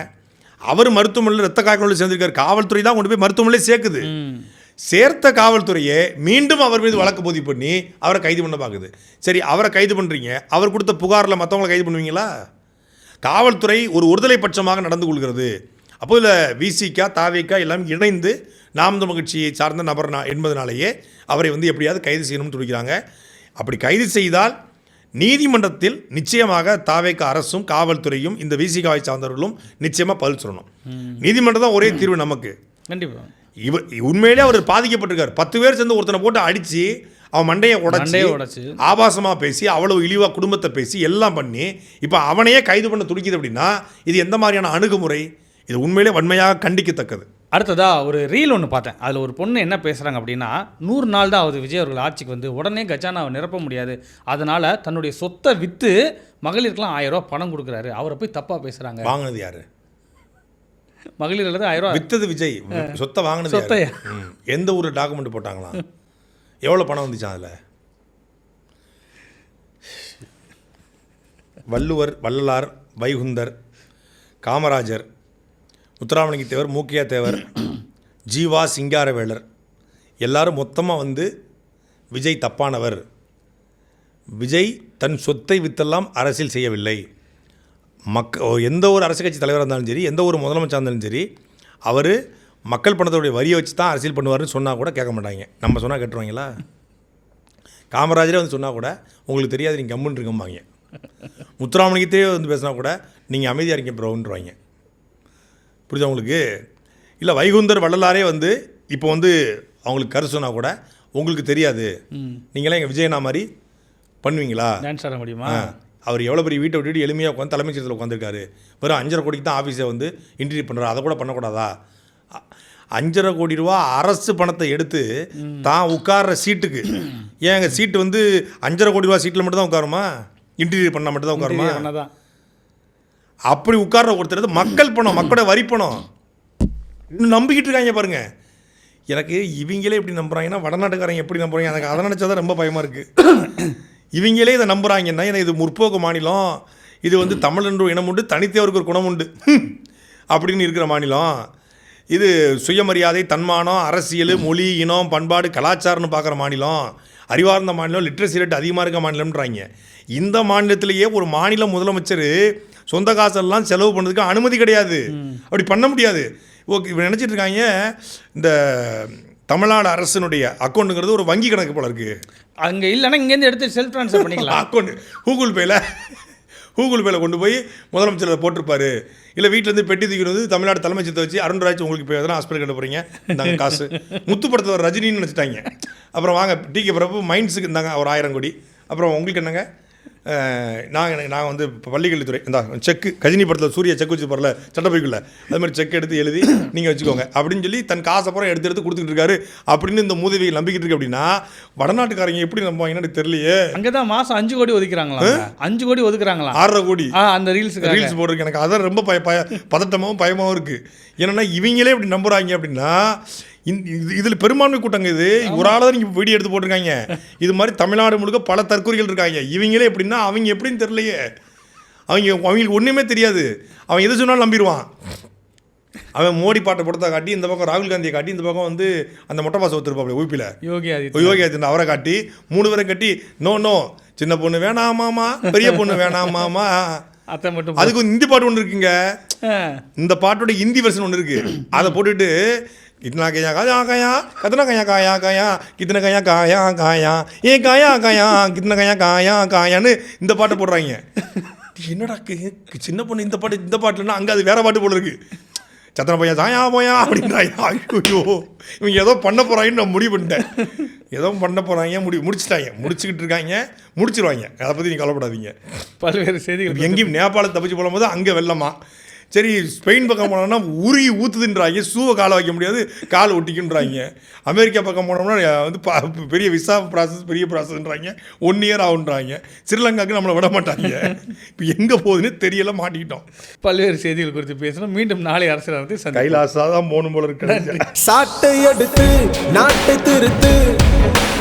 அவர் மருத்துவமனையில் ரத்த காய்ச்சல் சேர்ந்திருக்காரு. காவல்துறை தான் கொண்டு போய் மருத்துவமனையில் சேர்க்குது. சேர்த்த காவல்துறையே மீண்டும் அவர் மீது வழக்கு பதிவு பண்ணி அவரை கைது பண்ண பார்க்குது. சரி, அவரை கைது பண்ணுறீங்க, அவர் கொடுத்த புகாரில் மற்றவங்களை கைது பண்ணுவீங்களா? காவல்துறை ஒரு ஒருதலை பட்சமாக நடந்து கொள்கிறது. அப்போ இதில் விசிகா தாவேக்கா எல்லாம் இணைந்து நாம் தமிழ் கட்சியை சார்ந்த நபர் என்பதனாலேயே அவரை வந்து எப்படியாவது கைது செய்யணும்னு துடிக்கிறாங்க. அப்படி கைது செய்தால் நீதிமன்றத்தில் நிச்சயமாக தாவேக்கா அரசும் காவல்துறையும் இந்த விசிகாவை சார்ந்தவர்களும் நிச்சயமாக பதில் சொல்லணும். நீதிமன்றம் தான் ஒரே தீர்வு நமக்கு. கண்டிப்பாக உண்மையிலே அவர் பாதிக்கப்பட்டிருக்கார். 10 பேர் சேர்ந்து ஒருத்தனை போட்டு அடித்து அவன் மண்டையை உடைச்சி ஆபாசமாக பேசி அவ்வளவு இழிவாக குடும்பத்தை பேசி எல்லாம் பண்ணி இப்போ அவனையே கைது பண்ண துடிக்குது. அப்படின்னா இது எந்த மாதிரியான அணுகுமுறை? இது உண்மையிலே வன்மையாக கண்டிக்கத்தக்கது. அடுத்ததா ஒரு ரீல் ஒன்று பார்த்தேன். அதில் ஒரு பொண்ணு என்ன பேசுகிறாங்க அப்படின்னா, 100 நாள் தான் ஆகுது விஜய் அவர்கள் ஆட்சிக்கு வந்து, உடனே கஜானாவை நிரப்ப முடியாது, அதனால் தன்னுடைய சொத்தை விற்று மகளிருக்கெல்லாம் 1000 ரூபா பணம் கொடுக்குறாரு, அவரை போய் தப்பாக பேசுகிறாங்க. வாங்கினது யாரு? மகளிர் 1000 ரூபா விற்றது விஜய், சொத்தை வாங்கினது சொத்தை. எந்த ஊர் டாக்குமெண்ட் போட்டாங்களா? எவ்வளோ பணம் வந்துச்சான் அதில்? வள்ளுவர், வள்ளலார், வைகுந்தர், காமராஜர், முத்துராமலிங்க தேவர், மூக்கியா தேவர், ஜீவா, சிங்காரவேலர் எல்லாரும் மொத்தமாக வந்து விஜய் தப்பானவர், விஜய் தன் சொத்தை வித்தெல்லாம் அரசியல் செய்யவில்லை, எந்த ஒரு அரசியல் கட்சி தலைவராக இருந்தாலும் சரி, எந்த ஒரு முதலமைச்சராக இருந்தாலும் சரி, அவர் மக்கள் பணத்தோடைய வரியை வச்சு தான் அரசியல் பண்ணுவார்னு சொன்னால் கூட கேட்க மாட்டாங்க. நம்ம சொன்னால் கேட்டுருவாங்களா? காமராஜரே வந்து சொன்னால் கூட உங்களுக்கு தெரியாது, நீங்கள் கம்முன்னு இருக்கம்பாங்க. முத்துராமலிங்கத்தையே வந்து பேசினா கூட நீங்கள் அமைதியாக இருக்கீங்க ப்ரோன்றுவாங்க. புரியுதா உங்களுக்கு? இல்லை வைகுந்தர், வள்ளலாரே வந்து இப்போ வந்து அவங்களுக்கு கருத்து சொன்னால் கூட உங்களுக்கு தெரியாது, நீங்களாம் எங்கள் விஜயனா மாதிரி பண்ணுவீங்களா? டான்ஸ் ஆட முடியுமா? அவர் எவ்வளோ பெரிய வீட்டை விட்டுட்டு எளிமையாக உட்காந்து தலைமைச் செயலகத்தில் உட்காந்துருக்காரு. வெறும் 5.5 கோடிக்கு தான் ஆஃபீஸை வந்து இன்டர்வியூ பண்ணுறாரு. அதை கூட பண்ணக்கூடாதா? 5.5 கோடி ரூபா அரசு பணத்தை எடுத்து தான் உட்கார்ற சீட்டுக்கு, ஏன் எங்கள் சீட்டு வந்து 5.5 கோடி ரூபா சீட்டில் மட்டும் தான் உட்காருமா? இன்டர்வியூ பண்ணால் மட்டும் தான் உட்காருமா? அப்படி உட்கார்ற ஒருத்தர் மக்கள் பணம், மக்களோட வரி பணம் இன்னும் நம்பிக்கிட்டு இருக்காங்க பாருங்க. எனக்கு இவங்களே எப்படி நம்புறாங்கன்னா வடநாட்டுக்காரங்க எப்படி நம்புறாங்க, எனக்கு அதை நினச்சா தான் ரொம்ப பயமாக இருக்குது. இவங்களே இதை நம்புகிறாங்கன்னா, ஏன்னா இது முற்போக்கு மாநிலம், இது வந்து தமிழ் என்று இனம் உண்டு, தனித்தேவருக்கு ஒரு குணம் உண்டு அப்படின்னு இருக்கிற மாநிலம் இது. சுயமரியாதை, தன்மானம், அரசியல், மொழி, இனம், பண்பாடு, கலாச்சாரம்னு பார்க்குற மாநிலம், அறிவார்ந்த மாநிலம், லிட்ரஸி ரேட் அதிகமாக இருக்க மாநிலம்ன்றாங்க. இந்த மாநிலத்திலேயே ஒரு மாநில முதலமைச்சர் சொந்த காசெல்லாம் செலவு பண்ணுறதுக்கு அனுமதி கிடையாது, அப்படி பண்ண முடியாது. ஓகே, இவங்க நினச்சிட்டு இருக்காங்க இந்த தமிழ்நாடு அரசினுடைய அக்கௌண்ட்டுங்கிறது ஒரு வங்கி கணக்கு போல இருக்குது. அங்கே இல்லைன்னா இங்கேருந்து எடுத்து செல்ஃப் ட்ரான்ஸ்ஃபர் பண்ணிக்கலாம். அக்கௌண்ட் கூகுள் பேல கொண்டு போய் முதலமைச்சர் அதை போட்டிருப்பாரு. இல்லை வீட்டிலேருந்து பெட்டி தூக்கிறது தமிழ்நாடு தலைமைச்சத்தை வச்சு அருண்ராஜ் உங்களுக்கு இப்போ எதனா ஹாஸ்பிட்டல் கட்ட போகிறீங்க, இந்தாங்க காசு. முத்துப்படத்தில் ஒரு ரஜினின்னு நினச்சிட்டாங்க. அப்புறம் வாங்க டிகே பிரபு மைண்ட்ஸுக்கு இருந்தாங்க ஒரு 1000 கோடி. அப்புறம் உங்களுக்கு என்னங்க நான் வந்து பள்ளிக்கல்வித்துறை இந்த செக்கு கஜினி படத்தில் சூர்யா செக் வச்சு போகிறல சட்டப்பைக்குள்ள அது மாதிரி செக் எடுத்து எழுதி நீங்கள் வச்சுக்கோங்க அப்படின்னு சொல்லி தன் காசை பூரா எடுத்து கொடுத்துட்டு இருக்காரு அப்படின்னு இந்த மூதவிகள் நம்பிக்கிட்டு இருக்கு. அப்படின்னா வடநாட்டுக்காரங்க எப்படி நம்புவாங்க எனக்கு தெரியலையே. அங்கதான் மாசம் 5 கோடி ஒதுக்குறாங்களா, 5 கோடி ஒதுக்குறாங்களா, 6.5 கோடி அந்த ரீல்ஸ் போடுறதுக்கு. எனக்கு அதான் ரொம்ப பதட்டமாகவும் பயமாகவும் இருக்கு. ஏன்னா இவங்களே இப்படி நம்புறாங்க அப்படின்னா இதில் பெரும்பான்மை கூட்டங்க. இது ஒரு ஆளாக நீங்கள் வீடியோ எடுத்து போட்டிருக்காங்க. இது மாதிரி தமிழ்நாடு முழுக்க பல தற்கொலைகள் இருக்காங்க. இவங்களே எப்படின்னா அவங்க எப்படின்னு தெரியலையே. அவங்களுக்கு ஒன்றுமே தெரியாது. அவன் எது சொன்னாலும் நம்பிடுவான். அவன் மோடி பாட்டை படத்தை காட்டி இந்த பக்கம் ராகுல் காந்தியை காட்டி இந்த பக்கம் வந்து அந்த மொட்டை பாசம் ஒத்துருப்பாப்ல ஊப்பியில் யோகி ஆதித்யநாத் அவரை காட்டி 3 பேரை கட்டி நோ சின்ன பொண்ணு வேணாமாமா பெரிய பொண்ணு வேணாமாமா அதுக்கு ஒரு ஹிந்தி பாட்டு ஒன்று இருக்குங்க. இந்த பாட்டோட ஹிந்தி வெர்ஷன் ஒன்று இருக்கு. அதை போட்டுட்டு कितना कया काया काया कितना कया काया काया कितना कया काया काया ये काया काया कितना कया काया कायाன்னு இந்த பாட்டை போடுறாங்க. என்னடா சின்ன பொண்ணு இந்த பாட்டுலன்னா அங்கே அது வேற பாட்டு போல இருக்கு. சத்தனை பையன் சாயா போயா அப்படின்றாங்க. ஐயோ இவங்க ஏதோ பண்ண போகிறாங்கன்னு நான் முடிவு பண்ணிட்டேன். ஏதோ பண்ண போகிறாங்க முடிச்சுக்கிட்டு இருக்காங்க, முடிச்சிருவாங்க. அதை பற்றி நீங்கள் கவலைப்படாதீங்க. பல்வேறு செய்திகள் எங்கேயும் நேபாளத்தை தப்பிச்சு போகும்போது அங்கே வெள்ளமா. சரி ஸ்பெயின் பக்கம் போனோம்னா உருகி ஊற்றுதுன்றாங்க. ஷூவை காலை வைக்க முடியாது, கால் ஒட்டிக்குன்றாங்க. அமெரிக்கா பக்கம் போனோம்னா வந்து பெரிய விசா ப்ராசஸ் பெரிய ப்ராசஸ்ன்றாங்க. 1 இயர் ஆகுன்றாங்க. ஸ்ரீலங்காவுக்கு நம்மளை விட மாட்டாங்க. இப்போ எங்கே போகுதுன்னு தெரியல, மாட்டிக்கிட்டோம். பல்வேறு செய்திகள் குறித்து பேசணும். மீண்டும் நாளை அரசியல் கைலாசா தான் போகணும் போல இருக்கு. சாட்டை எடுத்து நாட்டை திருத்து